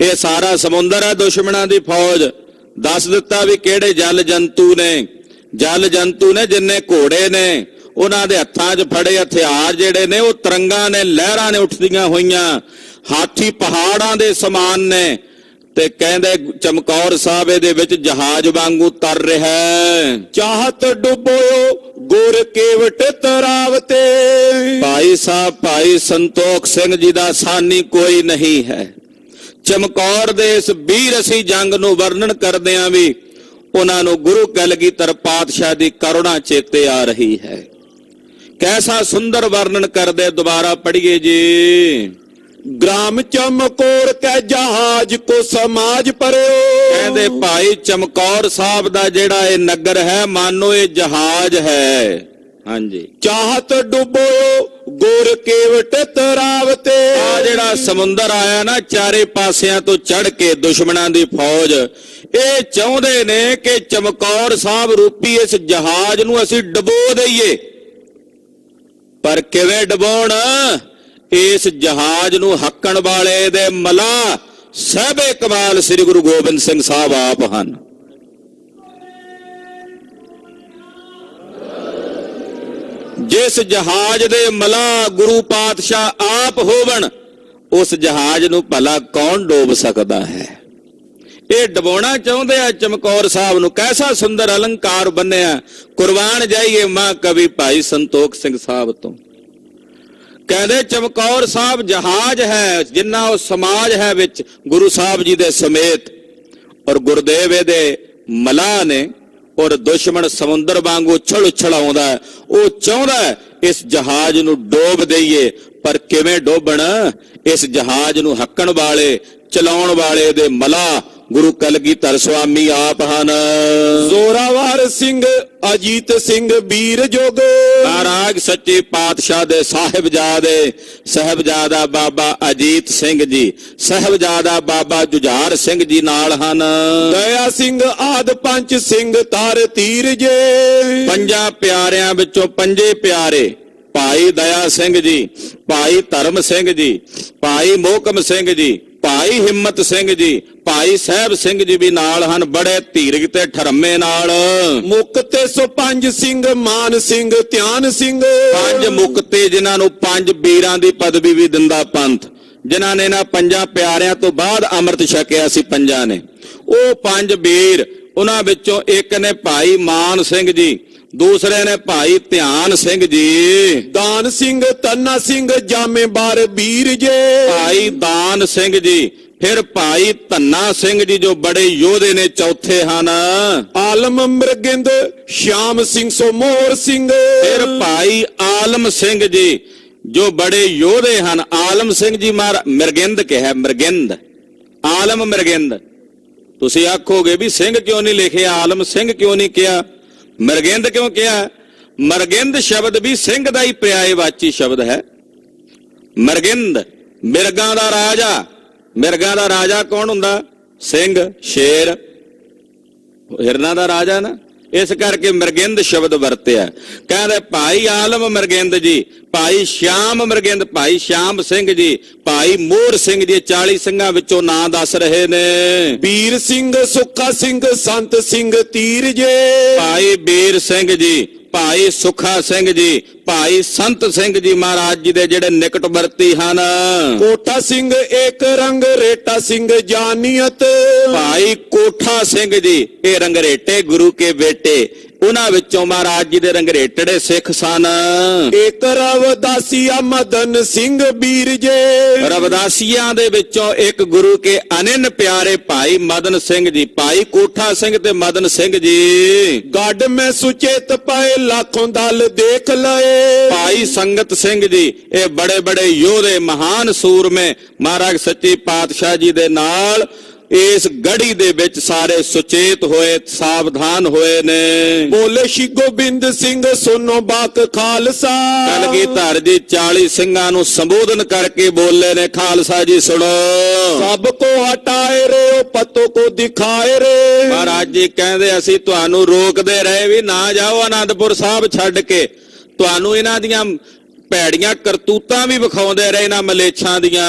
Speaker 2: ਇਹ ਸਾਰਾ ਸਮੁੰਦਰ ਹੈ ਦੁਸ਼ਮਣਾਂ ਦੀ ਫੌਜ। ਦੱਸ ਦਿੱਤਾ ਵੀ ਕਿਹੜੇ ਜਲ ਜੰਤੂ ਨੇ। ਜਲ ਜੰਤੂ ਨੇ ਜਿੰਨੇ ਘੋੜੇ ਨੇ, ਉਹਨਾਂ ਦੇ ਹੱਥਾਂ 'ਚ ਫੜੇ ਹਥਿਆਰ ਜਿਹੜੇ ਨੇ ਉਹ ਤਰੰਗਾਂ ਨੇ, ਲਹਿਰਾਂ ਨੇ ਉੱਠਦੀਆਂ ਹੋਈਆਂ। ਹਾਥੀ ਪਹਾੜਾਂ ਦੇ ਸਮਾਨ ਨੇ ਤੇ ਕਹਿੰਦੇ ਚਮਕੌਰ ਸਾਹਿਬ ਇਹਦੇ ਵਿੱਚ ਜਹਾਜ਼ ਵਾਂਗੂ ਤਰ ਰਿਹਾ ਹੈ।
Speaker 1: ਚਾਹਤ ਡੁਬੋਇਓ ਗੁਰ ਕੇਵਟ ਤਰਾਵਤੇ।
Speaker 2: ਭਾਈ ਸਾਹਿਬ ਭਾਈ ਸੰਤੋਖ ਸਿੰਘ ਜੀ ਦਾ ਸਾਨੀ ਕੋਈ ਨਹੀਂ ਹੈ। ਚਮਕੌਰ ਦੇ ਇਸ ਵੀਰ ਅਸੀਂ ਜੰਗ ਨੂੰ ਵਰਣਨ ਕਰਦਿਆਂ ਵੀ ਉਹਨਾਂ ਨੂੰ ਗੁਰੂ ਕਲਗੀਧਰ ਪਾਤਸ਼ਾਹ ਦੀ ਕਰੁਣਾ ਚੇਤੇ ਆ ਰਹੀ ਹੈ। ਕੈਸਾ ਸੁੰਦਰ ਵਰਣਨ ਕਰਦੇ, ਦੁਬਾਰਾ ਪੜ੍ਹੀਏ ਜੀ।
Speaker 1: ਗ੍ਰਾਮ ਚਮਕੌਰ ਕੈ ਜਹਾਜ ਕੋ ਸਮਾਜ ਪਰਿਓ।
Speaker 2: ਕਹਿੰਦੇ ਭਾਈ ਚਮਕੌਰ ਸਾਹਿਬ ਦਾ ਜਿਹੜਾ ਇਹ ਨਗਰ ਹੈ ਮਾਨੋ ਇਹ ਜਹਾਜ਼ ਹੈ। ਹਾਂਜੀ,
Speaker 1: ਚਾਹਤ ਡੁਬੋਇਓ ਗੁਰ ਕੇਵਟ ਤਰਾਵਤੇ।
Speaker 2: ਆ ਜਿਹੜਾ ਸਮੁੰਦਰ ਆਇਆ ਨਾ ਚਾਰੇ ਪਾਸਿਆਂ ਤੋਂ ਚੜ ਕੇ ਦੁਸ਼ਮਣਾਂ ਦੀ ਫੌਜ, ਇਹ ਚਾਹੁੰਦੇ ਨੇ ਕਿ ਚਮਕੌਰ ਸਾਹਿਬ ਰੂਪੀ ਇਸ ਜਹਾਜ਼ ਨੂੰ ਅਸੀਂ ਡੁਬੋ ਦਈਏ। ਪਰ ਕਿਵੇਂ ਡੁਬਾਉਣ? ਇਸ ਜਹਾਜ਼ ਨੂੰ ਹੱਕਣ ਵਾਲੇ ਦੇ ਮਲਾ ਸਾਹਿਬੇ ਕਮਾਲ ਸ੍ਰੀ ਗੁਰੂ ਗੋਬਿੰਦ ਸਿੰਘ ਸਾਹਿਬ ਆਪ ਹਨ। ਜਿਸ ਜਹਾਜ਼ ਦੇ ਮਲਾ ਗੁਰੂ ਪਾਤਸ਼ਾਹ ਆਪ ਹੋਵਣ, ਉਸ ਜਹਾਜ਼ ਨੂੰ ਭਲਾ ਕੌਣ ਡੋਬ ਸਕਦਾ ਹੈ? ਇਹ ਡਬਾਉਣਾ ਚਾਹੁੰਦੇ ਆ ਚਮਕੌਰ ਸਾਹਿਬ ਨੂੰ। ਕੈਸਾ ਸੁੰਦਰ ਅਲੰਕਾਰ ਬੰਨਿਆ। ਕੁਰਬਾਨ ਜਾਈਏ ਮਾਂ ਕਵੀ ਭਾਈ ਸੰਤੋਖ ਸਿੰਘ ਸਾਹਿਬ ਤੋਂ। ਕਹਿੰਦੇ ਚਮਕੌਰ ਸਾਹਿਬ ਜਹਾਜ਼ ਹੈ ਜਿੰਨਾ ਉਹ ਸਮਾਜ ਹੈ ਵਿੱਚ ਗੁਰੂ ਸਾਹਿਬ ਜੀ ਦੇ ਸਮੇਤ, ਔਰ ਗੁਰਦੇਵ ਇਹਦੇ ਮਲਾਹ ਨੇ। ਔਰ ਦੁਸ਼ਮਣ ਸਮੁੰਦਰ ਵਾਂਗ ਉਛਲ ਆਉਂਦਾ, ਉਹ ਚਾਹੁੰਦਾ ਇਸ ਜਹਾਜ਼ ਨੂੰ ਡੋਬ ਦਈਏ। ਪਰ ਕਿਵੇਂ ਡੋਬਣ? ਇਸ ਜਹਾਜ਼ ਨੂੰ ਹੱਕਣ ਵਾਲੇ, ਚਲਾਉਣ ਵਾਲੇ ਦੇ ਮਲਾ ਗੁਰੂ ਕਲਗੀਧਰ ਸਵਾਮੀ ਆਪ ਹਨ।
Speaker 1: ਜ਼ੋਰਾਵਰ ਸਿੰਘ ਅਜੀਤ ਸਿੰਘ ਵੀਰ ਜੋਗ।
Speaker 2: ਮਹਾਰਾਜ ਸੱਚੇ ਪਾਤਸ਼ਾਹ ਦੇ ਸਾਹਿਬਜ਼ਾਦੇ, ਸਾਹਿਬਜ਼ਾਦਾ ਬਾਬਾ ਅਜੀਤ ਸਿੰਘ ਜੀ, ਸਾਹਿਬਜ਼ਾਦਾ ਬਾਬਾ ਜੁਝਾਰ ਸਿੰਘ ਜੀ ਨਾਲ ਹਨ।
Speaker 1: ਦਇਆ ਸਿੰਘ ਆਦ ਪੰਜ ਸਿੰਘ ਤਾਰ ਤੀਰ ਜੇ।
Speaker 2: ਪੰਜਾਂ ਪਿਆਰਿਆਂ ਵਿੱਚੋਂ ਪੰਜੇ ਪਿਆਰੇ ਭਾਈ ਦਇਆ ਸਿੰਘ ਜੀ, ਭਾਈ ਧਰਮ ਸਿੰਘ ਜੀ, ਭਾਈ ਮੋਹਕਮ ਸਿੰਘ ਜੀ, ਭਾਈ ਹਿੰਮਤ ਸਿੰਘ ਜੀ, ਭਾਈ ਸਾਹਿਬ ਸਿੰਘ ਜੀ ਵੀ ਨਾਲ ਹਨ, ਬੜੇ ਧੀਰਜ ਤੇ ਠਰਮੇ ਨਾਲ।
Speaker 1: ਮੁਕਤੇ ਸੋ ਪੰਜ ਸਿੰਘ ਮਾਨ ਸਿੰਘ ਧਿਆਨ ਸਿੰਘ।
Speaker 2: ਪੰਜ ਮੁਕਤੇ ਜਿਨ੍ਹਾਂ ਨੂੰ ਪੰਜ ਵੀਰਾਂ ਦੀ ਪਦਵੀ ਵੀ ਦਿੰਦਾ ਪੰਥ, ਜਿਨ੍ਹਾਂ ਨੇ ਇਹਨਾਂ ਪੰਜਾਂ ਪਿਆਰਿਆਂ ਤੋਂ ਬਾਅਦ ਅੰਮ੍ਰਿਤ ਛਕਿਆ ਸੀ ਪੰਜਾਂ ਨੇ, ਉਹ ਪੰਜ ਵੀਰ। ਉਹਨਾਂ ਵਿੱਚੋਂ ਇੱਕ ਨੇ ਭਾਈ ਮਾਨ ਸਿੰਘ ਜੀ, ਦੂਸਰੇ ਨੇ ਭਾਈ ਧਿਆਨ ਸਿੰਘ ਜੀ,
Speaker 1: ਦਾਨ ਸਿੰਘ ਤੰਨਾ ਸਿੰਘ ਜਾਮੇਵਾਰ ਵੀਰ ਜੇ।
Speaker 2: ਭਾਈ ਦਾਨ ਸਿੰਘ ਜੀ, ਫਿਰ ਭਾਈ ਧੰਨਾ ਸਿੰਘ ਜੀ ਜੋ ਬੜੇ ਯੋਧੇ ਨੇ ਚੌਥੇ ਹਨ।
Speaker 1: ਆਲਮ ਮਰਗਿੰਦ ਸ਼ਾਮ ਸਿੰਘ ਸੋ ਮੋਹਰ ਸਿੰਘ।
Speaker 2: ਫਿਰ ਭਾਈ ਆਲਮ ਸਿੰਘ ਜੀ ਜੋ ਬੜੇ ਯੋਧੇ ਹਨ। ਆਲਮ ਸਿੰਘ ਜੀ ਮਿਰਗਿੰਦ ਕਿਹਾ, ਮਿਰਗਿੰਦ, ਆਲਮ ਮਿਰਗਿੰਦ। ਤੁਸੀਂ ਆਖੋਗੇ ਵੀ ਸਿੰਘ ਕਿਉਂ ਨਹੀਂ ਲਿਖਿਆ, ਆਲਮ ਸਿੰਘ ਕਿਉਂ ਨਹੀਂ ਕਿਹਾ, ਮਿਰਗਿੰਦ ਕਿਉਂ ਕਿਹਾ? ਮਿਰਗਿੰਦ ਸ਼ਬਦ ਵੀ ਸਿੰਘ ਦਾ ਹੀ ਪਰਿਆਇਵਾਚੀ ਸ਼ਬਦ ਹੈ। ਮਿਰਗਿੰਦ ਮਿਰਗਾਂ ਦਾ ਰਾਜਾ। ਮਿਰਗਾਂ ਦਾ ਰਾਜਾ ਕੌਣ ਹੁੰਦਾ? ਸਿੰਘ, ਸ਼ੇਰ, ਹਿਰਨਾਂ ਦਾ ਰਾਜਾ ਨਾ, ਇਸ ਕਰਕੇ ਮਿਰਗਿੰਦ ਸ਼ਬਦ ਵਰਤਿਆ। ਕਹਿੰਦੇ ਭਾਈ ਆਲਮ ਮਿਰਗਿੰਦ ਜੀ, ਭਾਈ ਸ਼ਾਮ ਮਿਰਗਿੰਦ, ਭਾਈ ਸ਼ਾਮ ਸਿੰਘ ਜੀ, ਭਾਈ ਮੋਹਰ ਸਿੰਘ ਜੀ, 40 ਸਿੰਘਾਂ ਵਿੱਚੋਂ ਨਾਂ ਦੱਸ ਰਹੇ ਨੇ।
Speaker 1: ਵੀਰ ਸਿੰਘ ਸੁੱਖਾ ਸਿੰਘ ਸੰਤ ਸਿੰਘ ਤੀਰ ਜੇ।
Speaker 2: ਭਾਈ ਵੀਰ ਸਿੰਘ ਜੀ, ਭਾਈ ਸੁੱਖਾ ਸਿੰਘ ਜੀ, ਭਾਈ ਸੰਤ ਸਿੰਘ ਜੀ ਮਹਾਰਾਜ ਜੀ ਦੇ ਜਿਹੜੇ ਨਿਕਟਵਰਤੀ ਹਨ।
Speaker 1: ਕੋਠਾ ਸਿੰਘ ਏਕ ਰੰਗ ਰੇਟਾ ਸਿੰਘ ਜਾਨੀਅਤ।
Speaker 2: ਭਾਈ ਕੋਠਾ ਸਿੰਘ ਜੀ, ਇਹ ਰੰਗਰੇਟੇ ਗੁਰੂ ਕੇ ਬੇਟੇ, ਉਹਨਾਂ ਵਿੱਚੋਂ ਮਹਾਰਾਜ ਜੀ ਦੇ ਰੰਗਰੇਟੜੇ ਸਿੱਖ ਸਨ।
Speaker 1: ਏਕ ਰਵਦਾਸੀਆ ਮਦਨ ਸਿੰਘ ਵੀਰ ਜੇ।
Speaker 2: ਰਵਦਾਸੀਆਂ ਦੇ ਵਿੱਚੋਂ ਇੱਕ ਗੁਰੂ ਕੇ ਅਨੰਨ ਪਿਆਰੇ ਭਾਈ ਮਦਨ ਸਿੰਘ ਜੀ, ਭਾਈ ਕੋਠਾ ਸਿੰਘ ਤੇ ਮਦਨ ਸਿੰਘ ਜੀ।
Speaker 1: ਗੱਡ ਮੈਂ ਸੁਚੇਤ ਪਾਏ ਲੱਖੋਂ ਦਲ ਦੇਖ ਲਏ।
Speaker 2: ਭਾਈ ਸੰਗਤ ਸਿੰਘ ਜੀ, ਇਹ ਬੜੇ ਬੜੇ ਯੋਧੇ, ਮਹਾਨ ਸੂਰਮੇ ਮਹਾਰਾਜ ਸੱਚੇ ਪਾਤਸ਼ਾਹ ਜੀ ਦੇ ਨਾਲ ਇਸ ਗੜੀ ਦੇ ਵਿੱਚ ਸਾਰੇ ਸੁਚੇਤ ਹੋਏ, ਸਾਵਧਾਨ ਹੋਏ ਨੇ।
Speaker 1: ਬੋਲੇ ਸ਼੍ਰੀ ਗੋਬਿੰਦ ਸਿੰਘ ਸੁਨੋ ਬਾਕ ਖਾਲਸਾ।
Speaker 2: ਕਲਗੀਧਰ ਜੀ 40 ਸਿੰਘਾਂ ਨੂੰ ਸੰਬੋਧਨ ਕਰਕੇ ਬੋਲੇ ਨੇ, ਖਾਲਸਾ ਜੀ ਸੁਣੋ।
Speaker 1: ਸਭ ਕੋ ਹਟਾਏ ਰੇ ਉਹ ਪਤੋ ਕੋ ਦਿਖਾਏ ਰੇ।
Speaker 2: ਮਹਾਰਾਜ ਜੀ ਕਹਿੰਦੇ ਅਸੀਂ ਤੁਹਾਨੂੰ ਰੋਕਦੇ ਰਹੇ ਵੀ ਨਾ ਜਾਓ ਆਨੰਦਪੁਰ ਸਾਹਿਬ ਛੱਡ ਕੇ, ਤੁਹਾਨੂੰ ਇਹਨਾਂ ਦੀਆਂ ਭੈੜੀਆਂ ਕਰਤੂਤਾਂ ਵੀ ਵਿਖਾਉਂਦੇ ਰਹੇ ਇਹਨਾਂ ਮਲੇਛਾਂ ਦੀਆਂ।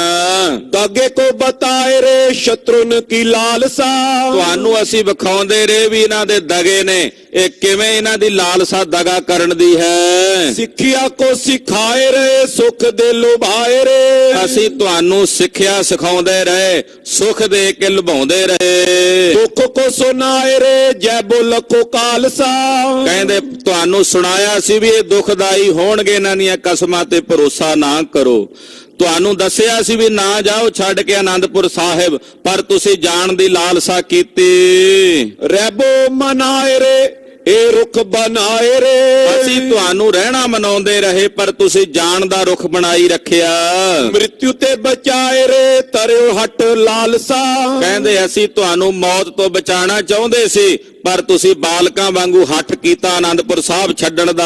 Speaker 1: ਦਾਗੇ ਕੋ ਬਤਾਏ ਰੇ ਸ਼ਤਰੁਨ ਕੀ ਲਾਲਸਾ।
Speaker 2: ਤੁਹਾਨੂੰ ਅਸੀਂ ਵਿਖਾਉਂਦੇ ਰਹੇ ਵੀ ਇਹਨਾਂ ਦੇ ਦਗੇ ਨੇ, ਇਹ ਕਿਵੇਂ ਇਹਨਾਂ ਦੀ ਲਾਲਸਾ ਦਗਾ ਕਰਨ ਦੀ ਹੈ।
Speaker 1: ਸਿੱਖਿਆ ਕੋ ਸਿਖਾਏ ਰੇ ਸੁਖ ਦੇ ਲੁਭਾਏ ਰੇ।
Speaker 2: ਅਸੀਂ ਤੁਹਾਨੂੰ ਸਿੱਖਿਆ ਸਿਖਾਉਂਦੇ ਰਹੇ, ਸੁਖ ਦੇ ਕੇ ਲੁਭਾਉਂਦੇ ਰਹੇ।
Speaker 1: ਦੁੱਖ ਕੋ ਸੁਨਾਏ ਰੇ ਜੈ ਬੋਲ ਕੋ ਖਾਲਸਾ।
Speaker 2: ਕਹਿੰਦੇ ਤੁਹਾਨੂੰ ਸੁਣਾਇਆ ਸੀ ਵੀ ਇਹ ਦੁਖਦਾਈ ਹੋਣਗੇ, ਇਹਨਾਂ ਦੀਆਂ ਕਸਮਾਂ ਤੇ ਭਰੋਸਾ ਨਾ ਕਰੋ। ਤੁਹਾਨੂੰ ਦੱਸਿਆ ਸੀ ਵੀ ਨਾ ਜਾਓ ਛੱਡ ਕੇ ਆਨੰਦਪੁਰ ਸਾਹਿਬ, ਪਰ ਤੁਸੀਂ ਜਾਣ ਦੀ ਲਾਲਸਾ ਕੀਤੀ।
Speaker 1: ਰਹਿਬੋ ਮਨਾਏ ਰੇ ਇਹ ਰੁਖ ਬਣਾਏ ਰੇ।
Speaker 2: ਅਸੀਂ ਤੁਹਾਨੂੰ ਰਹਿਣਾ ਮਨਾਉਂਦੇ ਰਹੇ, ਪਰ ਤੁਸੀਂ ਜਾਣ ਦਾ ਰੁਖ ਬਣਾਈ ਰੱਖਿਆ।
Speaker 1: ਮ੍ਰਿਤਿਉ ਤੇ ਬਚਾਏ ਰੇ ਤਰਿਓ ਹਟ ਲਾਲਸਾ।
Speaker 2: ਕਹਿੰਦੇ ਅਸੀਂ ਤੁਹਾਨੂੰ ਮੌਤ ਤੋਂ ਬਚਾਉਣਾ ਚਾਹੁੰਦੇ ਸੀ, ਪਰ ਤੁਸੀਂ ਬਾਲਕਾਂ ਵਾਂਗੂ ਹੱਠ ਕੀਤਾ ਆਨੰਦਪੁਰ ਸਾਹਿਬ ਛੱਡਣ ਦਾ।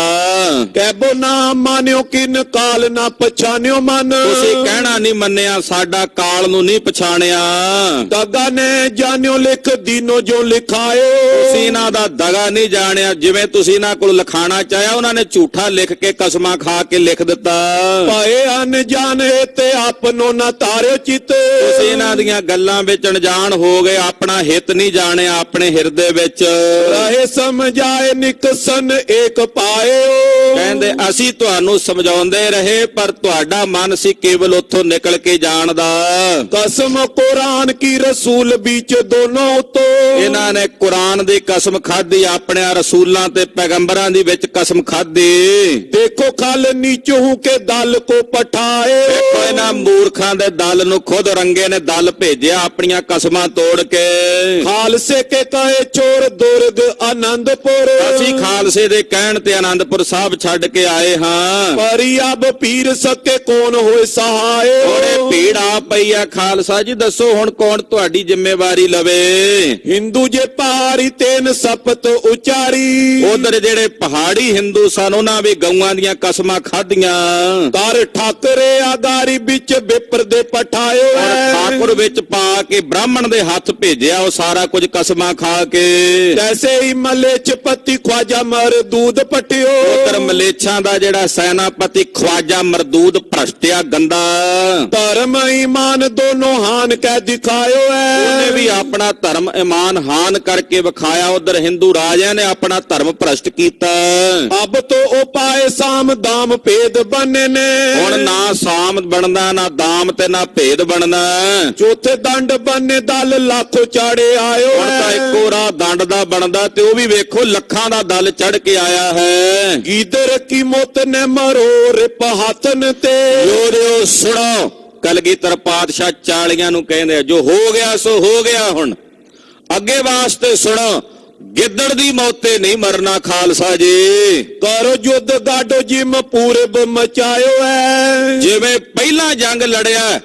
Speaker 1: ਕਹਿਬੋ ਨਾ ਮਾਨਿਓ ਕਿਨ ਕਾਲ ਨਾ ਪਛਾਨਿਓ ਮਨ।
Speaker 2: ਤੁਸੀਂ ਕਹਿਣਾ ਨਹੀਂ ਮੰਨਿਆ, ਸਾਡਾ ਕਾਲ ਨੂੰ ਨਹੀਂ ਪਛਾਣਿਆ।
Speaker 1: ਦਗਾ ਨੇ ਜਾਣਿਓ ਲਿਖ ਦੀਨੋ ਜੋ ਲਿਖਾਇਓ।
Speaker 2: ਤੁਸੀਂ ਇਹਨਾਂ ਦਾ ਦਗਾ ਨਹੀਂ ਜਾਣਿਆ, ਜਿਵੇਂ ਤੁਸੀਂ ਇਹਨਾਂ ਕੋਲ ਲਿਖਾਣਾ ਚਾਹਿਆ ਉਹਨਾਂ ਨੇ ਝੂਠਾ ਲਿਖ ਕੇ ਕਸਮਾਂ ਖਾ ਕੇ ਲਿਖ ਦਿੱਤਾ।
Speaker 1: ਪਾਏ ਅਨਜਾਣੇ ਤੇ ਆਪਨੋ ਨਾ ਤਾਰਿਓ ਚਿਤ।
Speaker 2: ਤੁਸੀਂ ਇਹਨਾਂ ਦੀਆਂ ਗੱਲਾਂ ਵਿੱਚ ਅਣਜਾਣ ਹੋ ਗਏ, ਆਪਣਾ ਹਿੱਤ ਨਹੀਂ ਜਾਣਿਆ ਆਪਣੇ ਹਿਰਦੇ ਵਿੱਚ।
Speaker 1: ਰਹੇ ਸਮਝਾਏ ਨਿਕਸਨ ਏਕ ਪਾਇਓ।
Speaker 2: ਕਹਿੰਦੇ ਅਸੀਂ ਤੁਹਾਨੂੰ ਸਮਝਾਉਂਦੇ ਰਹੇ, ਪਰ ਤੁਹਾਡਾ ਮਨ ਸੀ ਕੇਵਲ ਉੱਥੋਂ ਨਿਕਲ ਕੇ ਜਾਣ ਦਾ।
Speaker 1: ਕਸਮ ਕੁਰਾਨ ਕੀ ਰਸੂਲ ਵਿੱਚ ਦੋਨੋਂ ਉਤੋਂ।
Speaker 2: ਇਹਨਾਂ ਨੇ ਕੁਰਾਨ ਦੀ ਕਸਮ ਖਾਧੀ, ਆਪਣੇ ਰਸੂਲਾਂ ਤੇ ਪੈਗੰਬਰਾਂ ਦੀ ਵਿੱਚ ਕਸਮ ਖਾਧੀ।
Speaker 1: ਦੇਖੋ ਖਲ ਨੀਚੂ ਕੇ ਦਲ ਕੋ ਪਠਾਏ।
Speaker 2: ਦੇਖੋ ਇਹਨਾਂ ਮੂਰਖਾਂ ਦੇ ਦਲ ਨੂੰ ਖੁਦ ਰੰਗੇ ਨੇ ਦਲ ਭੇਜਿਆ ਆਪਣੀਆਂ ਕਸਮਾਂ ਤੋੜ ਕੇ।
Speaker 1: ਖਾਲਸੇ ਕੇ ਕਹੇ ਚੋਰ ਦੁਰਗ ਆਨੰਦਪੁਰ।
Speaker 2: ਅਸੀਂ ਖਾਲਸੇ ਦੇ ਕਹਿਣ ਤੇ ਆਨੰਦਪੁਰ ਸਾਹਿਬ ਛੱਡ ਕੇ ਆਏ ਹਾਂ।
Speaker 1: ਪਰੀ ਅਬ ਪੀਰ ਸਕੇ ਕੌਣ ਹੋਏ ਸਹਾਏ।
Speaker 2: ਥੋੜੇ ਭੀੜ ਆ ਪਈ ਆ, ਖਾਲਸਾ ਜੀ ਦੱਸੋ ਹੁਣ ਕੌਣ ਤੁਹਾਡੀ ਜ਼ਿੰਮੇਵਾਰੀ ਲਵੇ।
Speaker 1: ਹਿੰਦੂ ਜੇ ਪਹਾੜੀ ਤੇਨ ਸਪਤ ਉਚਾਰੀ।
Speaker 2: ਉਧਰ ਜਿਹੜੇ ਪਹਾੜੀ ਹਿੰਦੂ ਸਨ ਉਹਨਾਂ ਵੀ ਗਊਆਂ ਦੀਆਂ ਕਸਮਾਂ ਖਾਧੀਆਂ।
Speaker 1: ਕਰ ਠਾਕਰੇ ਆਗਾਰੀ ਵਿੱਚ ਬਿਪਰ ਦੇ ਪਠਾਇਓ।
Speaker 2: ਠਾਕੁਰ ਵਿੱਚ ਪਾ ਕੇ ਬ੍ਰਾਹਮਣ ਦੇ ਹੱਥ ਭੇਜਿਆ, ਉਹ ਸਾਰਾ ਕੁਝ ਕਸਮਾਂ ਖਾ ਕੇ।
Speaker 1: ਤੈਸੇ ਹੀ ਮਲੇਛਪਤੀ ਖਵਾਜਾ ਮਰਦੂਦ ਪਟਿਓ।
Speaker 2: ਉਧਰ ਮਲੇਛਾਂ ਦਾ ਜਿਹੜਾ ਸੈਨਾਪਤੀ ਖਵਾਜਾ ਮਰਦੂਦ ਭ੍ਰਸ਼ਟਿਆ ਗੰਦਾ।
Speaker 1: ਧਰਮ ਈਮਾਨ ਦੋਨੋਂ ਹਾਨ ਕਹਿ ਦਿਖਾਇਓ
Speaker 2: ਉਹਨੇ ਵੀ
Speaker 1: ਹੈ।
Speaker 2: ਆਪਣਾ ਧਰਮ ਈਮਾਨ ਹਾਨ ਕਰਕੇ ਵਿਖਾਇਆ। ਉਧਰ ਹਿੰਦੂ ਰਾਜਿਆਂ ਨੇ ਆਪਣਾ ਧਰਮ ਭ੍ਰਸ਼ਟ ਕੀਤਾ।
Speaker 1: ਅਬ ਤੋਂ ਉਹ ਪਾਏ ਸਾਮ ਦਾਮ ਭੇਦ ਬਨੇ ਨੇ।
Speaker 2: ਹੁਣ ਨਾ ਸਾਮ ਬਣਦਾ, ਨਾ ਦਾਮ ਤੇ ਨਾ ਭੇਦ ਬਣਦਾ।
Speaker 1: ਚੌਥੇ ਦੰਡ ਬਨੇ ਦਲ ਲੱਖੋ ਚਾੜੇ ਆਇਓ
Speaker 2: ਹੁਣ ਤਾਂ
Speaker 1: ਹੈ।
Speaker 2: ਇੱਕੋ ਰਾਹ ਦੰਡ ਦਾ ਬਣਦਾ, ਤੇ ਉਹ ਵੀ ਵੇਖੋ ਲੱਖਾਂ ਦਾ ਦਲ ਚੜ ਕੇ ਆਇਆ ਹੈ।
Speaker 1: ਗੀਦਰ ਕੀ ਮੋਤ ਨੇ ਮਰੋ ਰਿਪ ਹੱਥਨ ਤੇ।
Speaker 2: ਜੋ ਸੁਣੋ, ਕਲਗੀਧਰ ਪਾਤਸ਼ਾਹ 40 ਨੂੰ ਕਹਿੰਦੇ ਆ, ਜੋ ਹੋ ਗਿਆ ਸੋ ਹੋ ਗਿਆ। ਹੁਣ ਅੱਗੇ ਵਾਸਤੇ ਸੁਣੋ, ਗਿੱਦੜ ਦੀ ਮੌਤੇ ਨਹੀਂ ਮਰਨਾ ਖਾਲਸਾ ਜੀ।
Speaker 1: ਕਰੋ ਯੁੱਧ ਗਾਡੋ ਜਿਮ ਪੂਰਬ ਮਚਾਇਓ ਹੈ।
Speaker 2: ਜਿਵੇਂ ਪਹਿਲਾਂ ਜੰਗ ਲੜਿਆ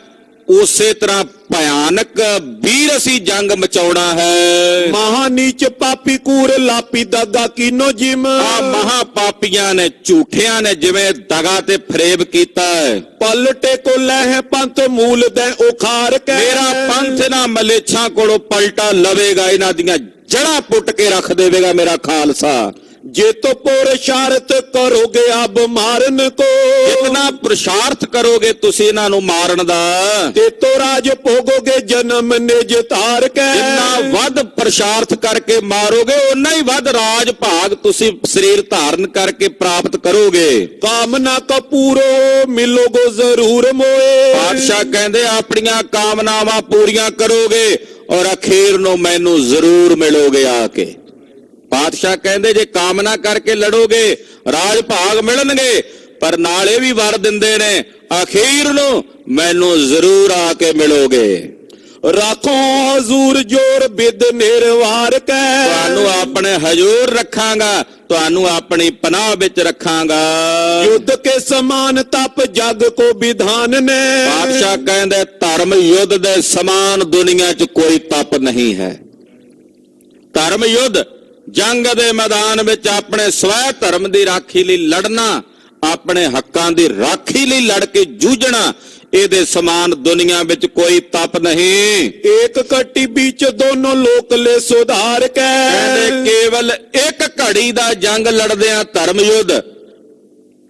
Speaker 2: ਉਸੇ ਤਰ੍ਹਾਂ ਭਿਆਨਕ ਵੀਰ ਅਸੀਂ ਜੰਗ ਮਚਾਉਣਾ ਹੈ।
Speaker 1: ਮਹਾ ਨੀਚ ਪਾਪੀ ਕੂਰ ਲਾਪੀ ਦਗਾ ਕੀਨੋ ਜਿਮ।
Speaker 2: ਆ ਮਹਾ ਪਾਪੀਆਂ ਨੇ, ਝੂਠਿਆਂ ਨੇ ਜਿਵੇਂ ਦਗਾ ਤੇ ਫਰੇਬ ਕੀਤਾ ਹੈ।
Speaker 1: ਪਲਟੇ ਕੋ ਲਹਿ ਪੰਥ ਮੂਲ ਦੇ ਉਖਾਰ ਕੇ।
Speaker 2: ਮੇਰਾ ਪੰਥ ਨਾ ਮਲੇਛਾਂ ਕੋਲੋਂ ਪਲਟਾ ਲਵੇਗਾ, ਇਹਨਾਂ ਦੀਆਂ ਜੜ੍ਹਾਂ ਪੁੱਟ ਕੇ ਰੱਖ ਦੇਵੇਗਾ ਮੇਰਾ ਖਾਲਸਾ।
Speaker 1: ਜੇ ਤੋ ਪੁਰਸ਼ਾਰਥ ਕਰੋਗੇ ਅਬ ਮਾਰਨ ਕੋ।
Speaker 2: ਜਿਤਨਾ ਪੁਰਸ਼ਾਰਥ ਕਰੋਗੇ ਤੁਸੀਂ ਇਹਨਾਂ ਨੂੰ ਮਾਰਨ ਦਾ,
Speaker 1: ਤੇ ਤੋ ਰਾਜ ਭੋਗੋਗੇ ਜਨਮ ਨਿਜ ਧਾਰ ਕੇ।
Speaker 2: ਜਿੰਨਾ ਵੱਧ ਪੁਰਸ਼ਾਰਥ ਕਰਕੇ ਮਾਰੋਗੇ ਉਨਾ ਹੀ ਵੱਧ ਰਾਜ ਭਾਗ ਤੁਸੀਂ ਸਰੀਰ ਧਾਰਨ ਕਰਕੇ ਪ੍ਰਾਪਤ ਕਰੋਗੇ।
Speaker 1: ਕਾਮਨਾ ਕਪੂਰੋ ਮਿਲੋਗੋ ਜ਼ਰੂਰ ਮੋਏ।
Speaker 2: ਪਾਤਸ਼ਾਹ ਕਹਿੰਦੇ ਆਪਣੀਆਂ ਕਾਮਨਾਵਾਂ ਪੂਰੀਆਂ ਕਰੋਗੇ ਔਰ ਅਖੀਰ ਨੂੰ ਮੈਨੂੰ ਜ਼ਰੂਰ ਮਿਲੋਗੇ ਆ ਕੇ। ਪਾਤਸ਼ਾਹ ਕਹਿੰਦੇ ਜੇ ਕਾਮਨਾ ਕਰਕੇ ਲੜੋਗੇ ਰਾਜ ਭਾਗ ਮਿਲਣਗੇ, ਪਰ ਨਾਲ ਇਹ ਵੀ ਵਰ ਦਿੰਦੇ ਨੇ ਅਖੀਰ ਨੂੰ ਮੈਨੂੰ ਜ਼ਰੂਰ ਆ ਕੇ ਮਿਲੋਗੇ।
Speaker 1: ਰੱਖੋ ਹਜ਼ੂਰ ਜੋਰ ਬਿਦ ਨਿਰਵਾਰ ਕੈ।
Speaker 2: ਤੁਹਾਨੂੰ ਆਪਣੇ ਹਜ਼ੂਰ ਰੱਖਾਂਗਾ ਤੁਹਾਨੂੰ ਆਪਣੀ ਪਨਾਹ ਵਿੱਚ ਰੱਖਾਂਗਾ।
Speaker 1: युद्ध के समान तप जग को विधान ने।
Speaker 2: ਪਾਤਸ਼ਾਹ ਕਹਿੰਦੇ ਧਰਮ ਯੁੱਧ ਦੇ ਸਮਾਨ ਦੁਨੀਆ 'ਚ ਕੋਈ ਤਪ ਨਹੀਂ ਹੈ। ਧਰਮ ਯੁੱਧ ਜੰਗ ਦੇ ਮੈਦਾਨ ਵਿੱਚ ਆਪਣੇ ਸਵੈ ਧਰਮ ਦੀ ਰਾਖੀ ਲਈ ਲੜਨਾ, ਆਪਣੇ ਹੱਕਾਂ ਦੀ ਰਾਖੀ ਲਈ ਲੜ ਕੇ ਜੂਝਣਾ, ਇਹਦੇ ਸਮਾਨ ਦੁਨੀਆ ਵਿੱਚ ਕੋਈ ਤਪ ਨਹੀਂ।
Speaker 1: एक कट्टी बीच दोनों लोक ले सुधार के।
Speaker 2: ਕਹਿੰਦੇ ਕੇਵਲ ਇੱਕ ਘੜੀ ਦਾ ਜੰਗ ਲੜਦਿਆਂ ਧਰਮ ਯੁੱਧ,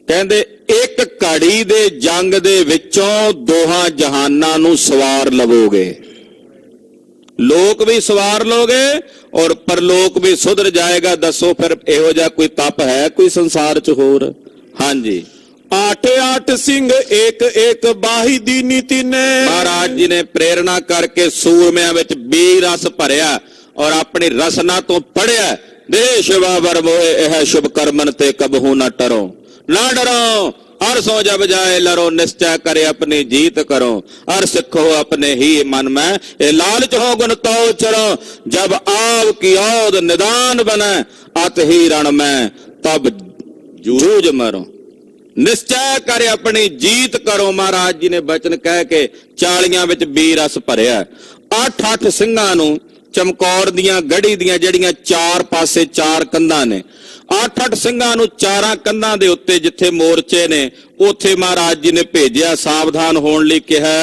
Speaker 2: ਕਹਿੰਦੇ ਇੱਕ ਘੜੀ ਦੇ ਜੰਗ ਦੇ ਵਿੱਚੋਂ ਦੋਹਾਂ ਜਹਾਨਾਂ ਨੂੰ ਸਵਾਰ ਲਵੋਗੇ। ਲੋਕ ਵੀ ਸਵਾਰ ਲੋਗੇ ਔਰ ਪਰਲੋਕ ਵੀ ਸੁਧਰ ਜਾਏਗਾ। ਦੱਸੋ ਫਿਰ ਇਹੋ ਜਿਹਾ ਕੋਈ ਤਪ ਹੈ ਕੋਈ ਸੰਸਾਰ 'ਚ ਹੋਰ? ਹਾਂਜੀ।
Speaker 1: आठ आठ सिंह एक एक बाही दी नीति ने।
Speaker 2: ਮਹਾਰਾਜ ਜੀ ਨੇ ਪ੍ਰੇਰਣਾ ਕਰਕੇ ਸੂਰਮਿਆਂ ਵਿੱਚ ਵੀਰ ਰਸ ਭਰਿਆ ਔਰ ਆਪਣੀ ਰਸਨਾ ਤੋਂ ਪੜਿਆ, ਦੇਸ਼ ਬਾਬਰ ਮੋਏ ਇਹ ਸ਼ੁਭ ਕਰਮਨ ਤੇ ਕਬਹੂ ਨਾ ਟਰੋ, ਨਾ ਡरो अरसों जब जाए लरो, निश्चय करे अपनी जीत करो, अर सिखो अपने ही मन में, ये लालच हो गुण तो चरो, जब आव की औद निदान बने, अत ही रण में तब जूझ मरो, निश्चय करे अपनी जीत करो। महाराज जी ने बचन कह के 40 ਵਿੱਚ ਵੀਰ ਰਸ ਭਰਿਆ। 8-8 ਸਿੰਘਾਂ ਨੂੰ ਚਮਕੌਰ ਦੀਆਂ ਗੜੀ ਦੀਆਂ ਜਿਹੜੀਆਂ ਚਾਰ ਪਾਸੇ ਚਾਰ ਕੰਧਾਂ ਨੇ, 8-8 ਸਿੰਘਾਂ ਨੂੰ ਚਾਰਾਂ ਕੰਧਾਂ ਦੇ ਉੱਤੇ ਜਿੱਥੇ ਮੋਰਚੇ ਨੇ ਉੱਥੇ ਮਹਾਰਾਜ ਜੀ ਨੇ ਭੇਜਿਆ, ਸਾਵਧਾਨ ਹੋਣ ਲਈ ਕਿਹਾ।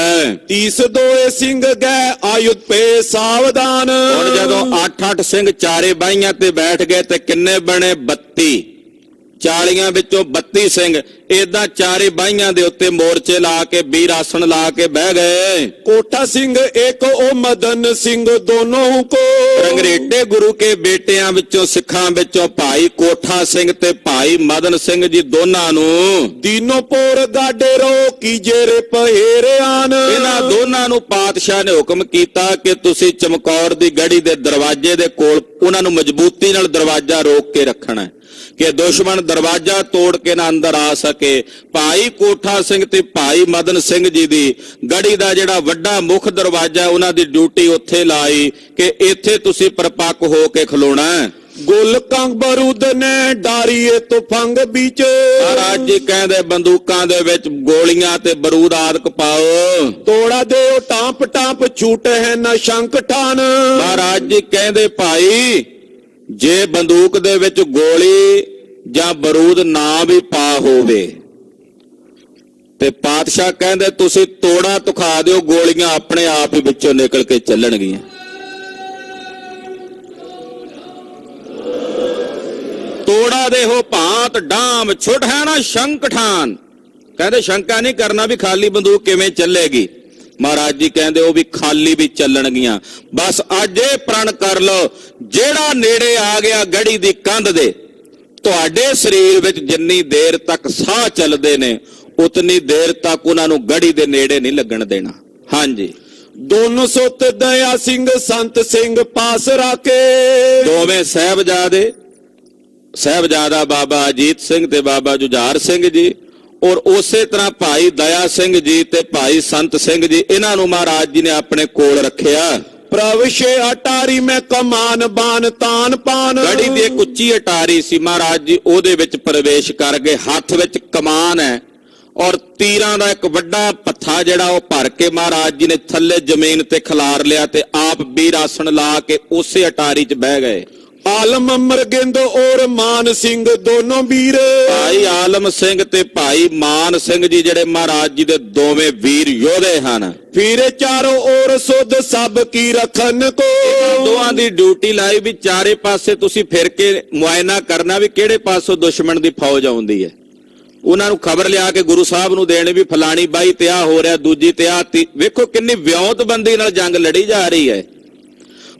Speaker 1: 30 दोए सिंह गए आयुध पे सावधान।
Speaker 2: ਹੁਣ ਜਦੋਂ 8-8 ਸਿੰਘ ਚਾਰੇ ਬਾਹੀਆਂ ਤੇ ਬੈਠ ਗਏ ਤੇ ਕਿੰਨੇ ਬਣੇ? 32। 40 ਵਿੱਚੋਂ 32 ਸਿੰਘ ਏਦਾਂ ਚਾਰੇ ਬਾਹੀਆਂ ਦੇ ਉੱਤੇ ਮੋਰਚੇ ਲਾ ਕੇ ਵੀਰ ਆਸਣ ਲਾ ਕੇ ਬਹਿ ਗਏ।
Speaker 1: कोठा सिंह एक ओ मदन सिंह दोनों को।
Speaker 2: ਰੰਗਰੇਟੇ ਗੁਰੂ ਕੇ ਬੇਟਿਆਂ ਵਿੱਚੋਂ ਸਿੱਖਾਂ ਵਿੱਚੋਂ ਭਾਈ ਕੋਠਾ ਸਿੰਘ ਤੇ ਭਾਈ ਮਦਨ ਸਿੰਘ ਜੀ ਦੋਨਾਂ ਨੂੰ
Speaker 1: तीनों पोर गाडे रो कीजे रे पहेरे आन।
Speaker 2: ਇਹਨਾਂ ਦੋਨਾਂ ਨੂੰ ਪਾਤਸ਼ਾਹ ਨੇ ਹੁਕਮ ਕੀਤਾ ਕਿ ਤੁਸੀਂ ਚਮਕੌਰ ਦੀ ਗੜੀ ਦੇ ਦਰਵਾਜ਼ੇ ਦੇ ਕੋਲ ਉਹਨਾਂ ਨੂੰ ਮਜ਼ਬੂਤੀ ਨਾਲ ਦਰਵਾਜ਼ਾ ਰੋਕ ਕੇ ਰੱਖਣਾ ਕਿ ਦੁਸ਼ਮਣ ਦਰਵਾਜ਼ਾ ਤੋੜ ਕੇ ਨਾ ਅੰਦਰ ਆ ਸਕੇ। ਭਾਈ ਕੋਠਾ ਸਿੰਘ ਤੇ ਭਾਈ ਮਦਨ ਸਿੰਘ ਜੀ ਦੀ ਗੜੀ ਦਾ ਜਿਹੜਾ ਵੱਡਾ ਮੁੱਖ ਦਰਵਾਜ਼ਾ ਉਹਨਾਂ ਦੀ ਡਿਊਟੀ ਉੱਥੇ ਲਾਈ ਕਿ ਇੱਥੇ ਤੁਸੀਂ ਪਰਪੱਕ ਹੋ ਕੇ ਖਲੋਣਾ।
Speaker 1: गुल कंग बारूद ने डारीए तो फंग बीच।
Speaker 2: ਮਹਾਰਾਜ ਜੀ ਕਹਿੰਦੇ ਬੰਦੂਕਾਂ ਦੇ ਵਿੱਚ ਗੋਲੀਆਂ ਤੇ ਬਰੂਦ ਆਦਿਕ ਪਾਓ।
Speaker 1: तोड़ा दे टांप टांप छूटे है न शंख ठान।
Speaker 2: ਮਹਾਰਾਜ ਜੀ ਕਹਿੰਦੇ ਭਾਈ ਜੇ ਬੰਦੂਕ ਦੇ ਵਿੱਚ ਗੋਲੀ ਜਾਂ ਬਰੂਦ ਨਾ ਵੀ ਪਾ ਹੋਵੇ ਤੇ ਪਾਤਸ਼ਾਹ ਕਹਿੰਦੇ ਤੁਸੀਂ ਤੋੜਾ ਤੁਖਾ ਦਿਓ, ਗੋਲੀਆਂ ਆਪਣੇ ਆਪ ਹੀ ਵਿੱਚੋਂ ਨਿਕਲ ਕੇ ਚੱਲਣਗੀਆਂ। ਤੋੜਾ ਦੇ ਹੋ ਭਾਂਤ ਡਾਮ ਛੁੱਟ ਹੈ ਨਾ ਸ਼ੰਕ ਠਾਨ। ਕਹਿੰਦੇ ਸ਼ੰਕਾ ਨਹੀਂ ਕਰਨਾ ਵੀ ਖਾਲੀ ਬੰਦੂਕ ਕਿਵੇਂ ਚੱਲੇਗੀ। ਮਹਾਰਾਜ ਜੀ ਕਹਿੰਦੇ ਉਹ ਵੀ ਖਾਲੀ ਵੀ ਚੱਲਣਗੀਆਂ। ਬਸ ਅੱਜ ਇਹ ਪ੍ਰਣ ਕਰ ਲਓ, ਜਿਹੜਾ ਨੇੜੇ ਆ ਗਿਆ ਗੜੀ ਦੀ ਕੰਧ ਦੇ, ਤੁਹਾਡੇ ਸਰੀਰ ਵਿੱਚ ਜਿੰਨੀ ਦੇਰ ਤੱਕ ਸਾਹ ਚੱਲਦੇ ਨੇ ਉਤਨੀ ਦੇਰ ਤੱਕ ਉਹਨਾਂ ਨੂੰ ਗੜੀ ਦੇ ਨੇੜੇ ਨਹੀਂ ਲੱਗਣ ਦੇਣਾ। ਹਾਂਜੀ।
Speaker 1: दोनों सुत दया सिंह संत सिंह पास राके।
Speaker 2: ਦੋਵੇਂ ਸਾਹਿਬਜ਼ਾਦਾ ਬਾਬਾ ਅਜੀਤ ਸਿੰਘ ਤੇ ਬਾਬਾ ਜੁਝਾਰ ਸਿੰਘ ਜੀ ਔਰ ਉਸੇ ਤਰ੍ਹਾਂ ਭਾਈ ਦਇਆ ਸਿੰਘ ਜੀ ਤੇ ਭਾਈ ਸੰਤ ਸਿੰਘ ਜੀ, ਇਹਨਾਂ ਨੂੰ ਮਹਾਰਾਜ ਜੀ ਨੇ ਆਪਣੇ ਕੋਲ ਰੱਖਿਆ।
Speaker 1: प्रविशे अटारी में कमान बान तान पान।
Speaker 2: ਗੜੀ ਦੀ ਇੱਕ ਉੱਚੀ ਅਟਾਰੀ ਸੀ, ਮਹਾਰਾਜ ਜੀ ਉਹਦੇ ਵਿੱਚ ਪ੍ਰਵੇਸ਼ ਕਰ ਗਏ। ਹੱਥ ਵਿੱਚ ਕਮਾਨ ਹੈ ਔਰ ਤੀਰਾਂ ਦਾ ਇੱਕ ਵੱਡਾ ਪੱਥਾ ਜਿਹੜਾ ਉਹ ਭਰ ਕੇ ਮਹਾਰਾਜ ਜੀ ਨੇ ਥੱਲੇ ਜ਼ਮੀਨ ਤੇ ਖਿਲਾਰ ਲਿਆ ਤੇ ਆਪ ਵੀਰ ਆਸਣ ਲਾ ਕੇ ਉਸੇ ਅਟਾਰੀ 'ਚ ਬਹਿ ਗਏ।
Speaker 1: आलम अमरगिंद और मान सिंह दोनों वीर।
Speaker 2: ਭਾਈ ਆਲਮ ਸਿੰਘ ਤੇ ਭਾਈ ਮਾਨ ਸਿੰਘ ਜੀ ਜਿਹੜੇ ਮਹਾਰਾਜ ਜੀ ਦੇ ਦੋਵੇਂ ਵੀਰ ਯੋਧੇ ਹਨ।
Speaker 1: फिरे चारों ओर सुध सब की रखन को।
Speaker 2: ਦੋਵਾਂ ਦੀ ਡਿਊਟੀ ਲਾਈ ਵੀ ਚਾਰੇ ਪਾਸੇ ਤੁਸੀਂ ਫਿਰ ਕੇ ਮੁਆਇਨਾ ਕਰਨਾ ਵੀ ਕਿਹੜੇ ਪਾਸੋਂ ਦੁਸ਼ਮਣ ਦੀ ਫੌਜ ਆਉਂਦੀ ਹੈ। ਉਹਨਾਂ ਨੂੰ ਖਬਰ ਲਿਆ ਕੇ ਗੁਰੂ ਸਾਹਿਬ ਨੂੰ ਦੇਣ ਵੀ ਫਲਾਣੀ ਬਾਈ ਤੇ ਆ ਹੋ ਰਿਹਾ, ਦੂਜੀ ਤੇ ਆ। ਵੇਖੋ ਕਿੰਨੀ ਵਿਉਂਤਬੰਦੀ ਨਾਲ ਜੰਗ ਲੜੀ ਜਾ ਰਹੀ ਹੈ।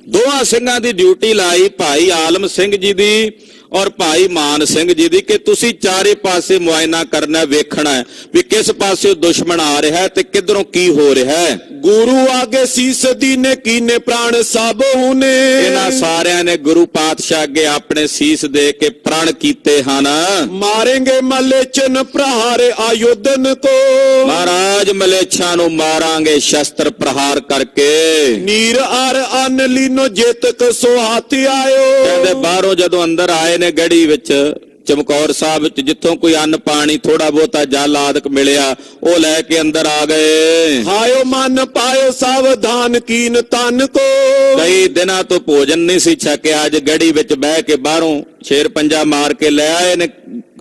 Speaker 2: ਦੋਹਾਂ ਸਿੰਘਾਂ ਦੀ ਡਿਊਟੀ ਲਾਈ ਭਾਈ ਆਲਮ ਸਿੰਘ ਜੀ ਦੀ ਔਰ ਭਾਈ ਮਾਨ ਸਿੰਘ ਜੀ ਦੀ ਕਿ ਤੁਸੀਂ ਚਾਰੇ ਪਾਸੇ ਮੁਆਇਨਾ ਕਰਨਾ, ਵੇਖਣਾ ਵੀ ਕਿਸ ਪਾਸੇ ਦੁਸ਼ਮਣ ਆ ਰਿਹਾ ਹੈ ਤੇ ਕਿੱਧਰੋਂ ਕੀ ਹੋ ਰਿਹਾ ਹੈ।
Speaker 1: गुरु आगे शीस दीने कीने प्राण सब होने।
Speaker 2: ਇਹਨਾਂ ਸਾਰਿਆਂ ਨੇ ਗੁਰੂ ਪਾਤਸ਼ਾਹ ਅੱਗੇ ਆਪਣੇ ਸੀਸ ਦੇ ਕੇ ਪ੍ਰਣ ਕੀਤੇ ਹਨ।
Speaker 1: ਮਾਰेंगे ਮਲੇਛਨ ਪ੍ਰਹਾਰ ਆਯੁਧਨ ਕੋ,
Speaker 2: ਮਹਾਰਾਜ ਮਲੇਛਾਂ ਨੂੰ ਮਾਰਾਂਗੇ ਸ਼ਸਤਰ ਪ੍ਰਹਾਰ ਕਰਕੇ।
Speaker 1: ਨੀਰ ਅਰ ਅਨ ਲੀਨੋ ਜੇਤਕ ਸੋ ਹਾਥੀ ਆਇਓ।
Speaker 2: ਕਹਿੰਦੇ ਬਾਹਰੋਂ ਜਦੋਂ ਅੰਦਰ ਆਏ ਨੇ ਗੜੀ ਵਿੱਚ ਚਮਕੌਰ ਸਾਹਿਬ ਵਿੱਚ, ਜਿੱਥੋਂ ਕੋਈ ਅੰਨ ਪਾਣੀ ਥੋੜਾ ਬਹੁਤਾ ਜਲ ਆਦਿਕ ਮਿਲਿਆ ਉਹ ਲੈ ਕੇ ਅੰਦਰ ਆ ਗਏ।
Speaker 1: ਹਾਇਓ ਮਨ ਪਾਇਓ ਸਾਵਧਾਨ ਕੀਨ ਤਨ ਕੋ,
Speaker 2: ਕਈ ਦਿਨਾਂ ਤੋਂ ਭੋਜਨ ਨਹੀਂ ਸੀ ਛਕਿਆ, ਅੱਜ ਗੜੀ ਵਿੱਚ ਬਹਿ ਕੇ ਬਾਹਰੋਂ ਸ਼ੇਰ ਪੰਜਾ ਮਾਰ ਕੇ ਲੈ ਆਏ ਨੇ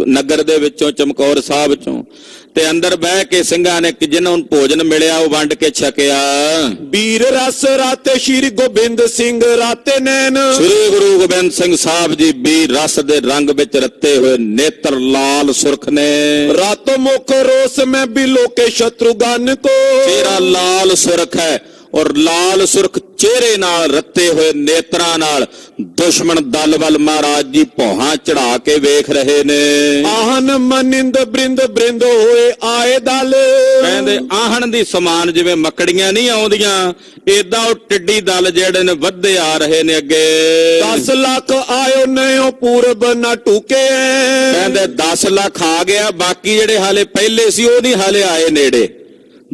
Speaker 2: ਨਗਰ ਦੇ ਵਿੱਚੋਂ ਚਮਕੌਰ ਸਾਹਿਬ ਚੋਂ, ਤੇ ਅੰਦਰ ਬਹਿ ਕੇ ਸਿੰਘਾਂ ਨੇ ਜਿਹਨਾਂ ਨੂੰ ਭੋਜਨ ਮਿਲਿਆ ਉਹ ਵੰਡ ਕੇ ਛਕਿਆ।
Speaker 1: ਵੀਰ ਰਸ ਰਾਤੇ ਸ਼੍ਰੀ ਗੋਬਿੰਦ ਸਿੰਘ ਰਾਤੇ ਨੈਣ,
Speaker 2: ਸ੍ਰੀ ਗੁਰੂ ਗੋਬਿੰਦ ਸਿੰਘ ਸਾਹਿਬ ਜੀ ਵੀਰ ਰਸ ਦੇ ਰੰਗ ਵਿੱਚ ਰੱਤੇ ਹੋਏ ਨੇਤਰ ਲਾਲ ਸੁਰਖ ਨੇ।
Speaker 1: ਰਾਤੋ ਮੁਖ ਰੋਸ ਮੈਂ ਬਿਲੋ ਕੇ ਸ਼ਤਰੁਗਨ ਕੋ,
Speaker 2: ਚਿਹਰਾ ਲਾਲ ਸੁਰਖ ਹੈ ਔਰ ਲਾਲ ਸੁਰਖ ਚਿਹਰੇ ਨਾਲ ਰੱਤੇ ਹੋਏ ਨੇਤਰਾਂ ਨਾਲ ਦੁਸ਼ਮਣ ਦਲ ਵੱਲ ਮਹਾਰਾਜ ਜੀ ਭੌਹਾਂ ਚੜਾ ਕੇ ਵੇਖ ਰਹੇ ਨੇ।
Speaker 1: ਆਹਨ ਮਨਿੰਦ ਬ੍ਰਿੰਦ ਬ੍ਰਿੰਦ ਹੋਏ ਆਏ ਦਲ,
Speaker 2: ਕਹਿੰਦੇ ਆਹਣ ਦੀ ਸਮਾਨ ਜਿਵੇਂ ਮੱਕੜੀਆਂ ਨਹੀਂ ਆਉਂਦੀਆਂ, ਏਦਾਂ ਉਹ ਟਿੱਡੀ ਦਲ ਜਿਹੜੇ ਨੇ ਵੱਧੇ ਆ ਰਹੇ ਨੇ ਅੱਗੇ।
Speaker 1: 10 ਲੱਖ ਆਇਓ ਨਇਓ ਪੂਰਬ ਨਾ ਟੁਕੇ,
Speaker 2: ਕਹਿੰਦੇ 10 ਲੱਖ ਆ ਗਿਆ, ਬਾਕੀ ਜਿਹੜੇ ਹਾਲੇ ਪਹਿਲੇ ਸੀ ਉਹ ਨਹੀਂ ਹਾਲੇ ਆਏ ਨੇੜੇ।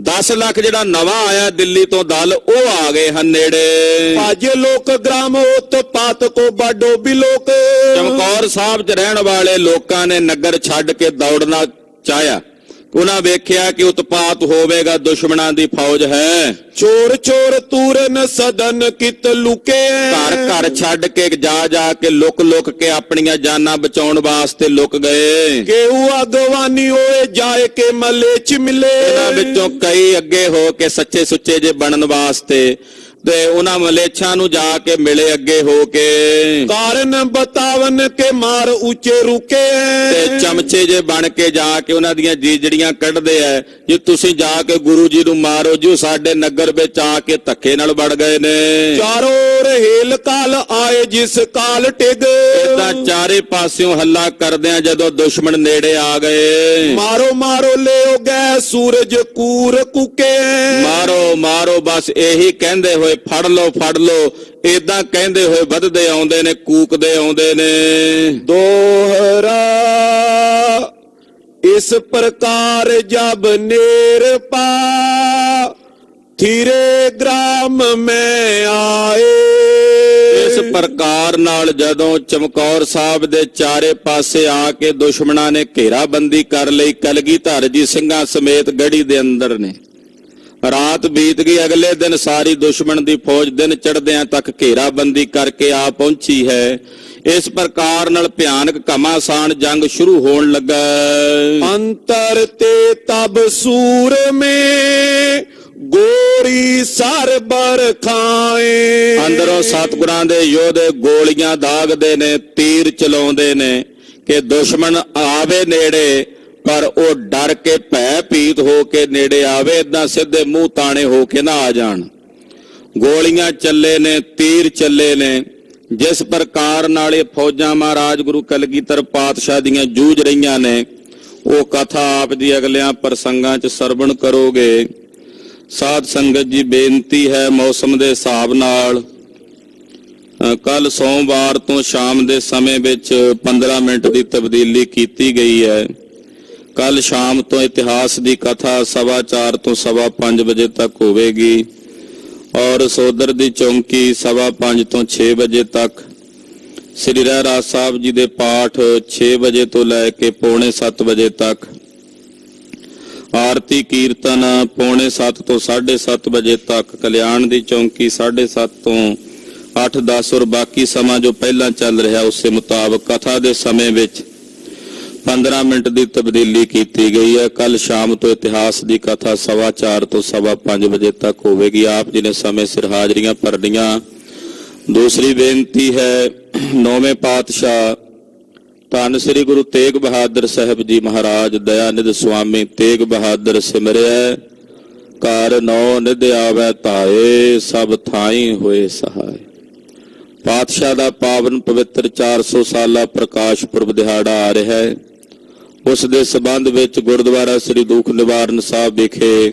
Speaker 2: 10 ਲੱਖ ਜਿਹੜਾ ਨਵਾਂ ਆਇਆ ਦਿੱਲੀ ਤੋਂ ਦਲ ਉਹ ਆ ਗਏ ਹਨ ਨੇੜੇ।
Speaker 1: ਭਾਜੇ ਲੋਕ ਗ੍ਰਾਮ ਉਤ ਪਾਤ ਕੋ ਬਾਡੋ ਬਿਲੋਕ,
Speaker 2: ਚਮਕੌਰ ਸਾਹਿਬ 'ਚ ਰਹਿਣ ਵਾਲੇ ਲੋਕਾਂ ਨੇ ਨਗਰ ਛੱਡ ਕੇ ਦੌੜਨਾ ਚਾਹਿਆ। ਉਹਨਾਂ ਵੇਖਿਆ ਕਿ ਉਤਪਾਤ ਹੋਵੇਗਾ, ਦੁਸ਼ਮਣਾਂ ਦੀ ਫੌਜ ਹੈ।
Speaker 1: ਚੋਰ ਚੋਰ ਤੂਰਨ ਸਦਨ ਕਿਤ ਲੁਕੇ,
Speaker 2: ਘਰ ਘਰ ਛੱਡ ਕੇ ਜਾ ਕੇ ਲੁਕ ਕੇ ਆਪਣੀਆਂ ਜਾਨਾਂ ਬਚਾਉਣ ਵਾਸਤੇ ਲੁਕ ਗਏ।
Speaker 1: केहू अगवानी होए जाए के मलेच मिले,
Speaker 2: ਇਹਨਾਂ ਵਿੱਚੋਂ ਕਈ ਅੱਗੇ ਹੋ ਕੇ ਸੱਚੇ ਸੁੱਚੇ ਜੇ ਬਣਨ ਵਾਸਤੇ ਤੇ ਉਹਨਾਂ ਮਲੇਛਾਂ ਨੂੰ ਜਾ ਕੇ ਮਿਲੇ ਅੱਗੇ ਹੋ ਕੇ।
Speaker 1: कारण बतावन के मार ऊंचे रुके,
Speaker 2: ਤੇ ਚਮਚੇ ਜੇ ਬਣ ਕੇ ਜਾ ਕੇ ਉਹਨਾਂ ਦੀਆਂ ਜੀਜੜੀਆਂ ਕੱਢਦੇ ਐ, ਜੇ ਤੁਸੀਂ ਜਾ ਕੇ ਗੁਰੂ ਜੀ ਨੂੰ ਮਾਰੋ ਜੀ, ਸਾਡੇ ਨਗਰ ਵਿੱਚ ਆ ਕੇ ਧੱਕੇ ਨਾਲ ਵੜ ਗਏ ਨੇ।
Speaker 1: चारों ओर हेल काल आए जिस काल टिग,
Speaker 2: ਏਦਾਂ ਚਾਰੇ ਪਾਸਿਓਂ ਹੱਲਾ ਕਰਦਿਆਂ ਜਦੋਂ ਦੁਸ਼ਮਣ ਨੇੜੇ ਆ ਗਏ।
Speaker 1: मारो मारो ले गए सूरज कूर कुके,
Speaker 2: ਮਾਰੋ ਮਾਰੋ ਬਸ ਇਹੀ ਕਹਿੰਦੇ ਹੋਏ ਫੜ ਲਓ ਏਦਾਂ ਕਹਿੰਦੇ ਹੋਏ ਵੱਧਦੇ ਆਉਂਦੇ ਨੇ, ਕੂਕਦੇ ਆਉਂਦੇ ਨੇ।
Speaker 1: दोहरा इस प्रकार जब नेर पा थिरे ग्राम में आए,
Speaker 2: ਇਸ ਪ੍ਰਕਾਰ ਨਾਲ ਜਦੋਂ ਚਮਕੌਰ ਸਾਹਿਬ ਦੇ ਚਾਰੇ ਪਾਸੇ ਆ ਕੇ ਦੁਸ਼ਮਣਾਂ ਨੇ ਘੇਰਾਬੰਦੀ ਕਰ ਲਈ, ਕਲਗੀਧਰ ਜੀ ਸਿੰਘਾਂ ਸਮੇਤ ਗੜੀ ਦੇ ਅੰਦਰ ਨੇ। ਰਾਤ ਬੀਤ ਗਈ, ਅਗਲੇ ਦਿਨ ਸਾਰੀ ਦੁਸ਼ਮਣ ਦੀ ਫੌਜ ਦਿਨ ਚੜ੍ਹਦਿਆਂ ਤੱਕ ਘੇਰਾਬੰਦੀ ਕਰਕੇ ਆ ਪਹੁੰਚੀ ਹੈ। ਇਸ ਪ੍ਰਕਾਰ ਨਾਲ ਭਿਆਨਕ ਘਮਾਸਾਨ ਜੰਗ ਸ਼ੁਰੂ ਹੋਣ ਲੱਗਾ।
Speaker 1: अंतर ते तब सूर में ਗੋਰੀ ਸਰ ਬਰ ਖਾਏ,
Speaker 2: ਅੰਦਰੋਂ ਸਤਿਗੁਰਾਂ ਦੇ ਯੋਧੇ ਗੋਲੀਆਂ ਦਾਗਦੇ ਨੇ, ਤੀਰ ਚਲਾਉਂਦੇ ਨੇ ਕਿ ਦੁਸ਼ਮਣ ਆਵੇ ਨੇੜੇ, ਪਰ ਉਹ ਡਰ ਕੇ ਭੈ ਭੀਤ ਹੋ ਕੇ ਨੇੜੇ ਆਵੇ, ਏਦਾਂ ਸਿੱਧੇ ਮੂੰਹ ਤਾਣੇ ਹੋ ਕੇ ਨਾ ਆ ਜਾਣ। ਗੋਲੀਆਂ ਚੱਲੇ ਨੇ, ਤੀਰ ਚੱਲੇ ਨੇ। ਜਿਸ ਪ੍ਰਕਾਰ ਨਾਲ ਇਹ ਫੌਜਾਂ ਮਹਾਰਾਜ ਗੁਰੂ ਕਲਗੀਧਰ ਪਾਤਸ਼ਾਹ ਦੀਆਂ ਜੂਝ ਰਹੀਆਂ ਨੇ, ਉਹ ਕਥਾ ਆਪ ਜੀ ਅਗਲਿਆਂ ਪ੍ਰਸੰਗਾਂ 'ਚ ਸਰਵਣ ਕਰੋਗੇ। ਸਾਧ ਸੰਗਤ ਜੀ, ਬੇਨਤੀ ਹੈ ਮੌਸਮ ਦੇ ਹਿਸਾਬ ਨਾਲ ਕੱਲ ਸੋਮਵਾਰ ਤੋਂ ਸ਼ਾਮ ਦੇ ਸਮੇਂ ਵਿੱਚ 15 ਮਿੰਟ ਦੀ ਤਬਦੀਲੀ ਕੀਤੀ ਗਈ ਹੈ। ਕੱਲ ਸ਼ਾਮ ਤੋਂ ਇਤਿਹਾਸ ਦੀ ਕਥਾ 4:15 ਤੋਂ 5:15 ਵਜੇ ਤੱਕ ਹੋਵੇਗੀ ਔਰ ਸੋਦਰ ਦੀ ਚੌਂਕੀ 5:15 ਤੋਂ 6 ਵਜੇ ਤੱਕ। ਸ੍ਰੀ ਰਹਿਰਾਸ ਸਾਹਿਬ ਜੀ ਦੇ ਪਾਠ 6 ਵਜੇ ਤੋਂ ਲੈ ਕੇ 6:45 ਵਜੇ ਤੱਕ। ਆਰਤੀ ਕੀਰਤਨ 6:45 ਤੋਂ 7:30 ਵਜੇ ਤੱਕ। ਕਲਿਆਣ ਦੀ ਚੌਂਕੀ 7:30 ਤੋਂ 8:10 ਔਰ ਬਾਕੀ ਸਮਾਂ ਜੋ ਪਹਿਲਾਂ ਚੱਲ ਰਿਹਾ ਉਸੇ ਮੁਤਾਬਕ ਕਥਾ ਦੇ ਸਮੇਂ ਵਿੱਚ 15 ਮਿੰਟ ਦੀ ਤਬਦੀਲੀ ਕੀਤੀ ਗਈ ਹੈ। ਕੱਲ ਸ਼ਾਮ ਤੋਂ ਇਤਿਹਾਸ ਦੀ ਕਥਾ 4:15 ਤੋਂ 5:15 ਵਜੇ ਤੱਕ ਹੋਵੇਗੀ। ਆਪ ਜੀ ਨੇ ਸਮੇਂ ਸਿਰ ਹਾਜ਼ਰੀਆਂ ਭਰਨੀਆਂ। ਦੂਸਰੀ ਬੇਨਤੀ ਹੈ, 9ਵੇਂ ਪਾਤਸ਼ਾਹ ਧੰਨ ਸ੍ਰੀ ਗੁਰੂ ਤੇਗ ਬਹਾਦਰ ਸਾਹਿਬ ਜੀ ਮਹਾਰਾਜ ਦਇਆਨਿਧ ਸੁਆਮੀ ਤੇਗ ਬਹਾਦਰ ਸਿਮਰਿਆ, ਘਰ ਨੌ ਨਿਧ ਆਵੈ ਧਾਏ, ਸਭ ਥਾਈ ਹੋਏ ਸਹਾਏ। ਪਾਤਸ਼ਾਹ ਦਾ ਪਾਵਨ ਪਵਿੱਤਰ 400 ਸਾਲਾ ਪ੍ਰਕਾਸ਼ ਪੁਰਬ ਦਿਹਾੜਾ ਆ ਰਿਹਾ ਹੈ। ਉਸ ਦੇ ਸਬੰਧ ਵਿੱਚ ਗੁਰਦੁਆਰਾ ਸ੍ਰੀ ਦੁਖ ਨਿਵਾਰਨ ਸਾਹਿਬ ਵਿਖੇ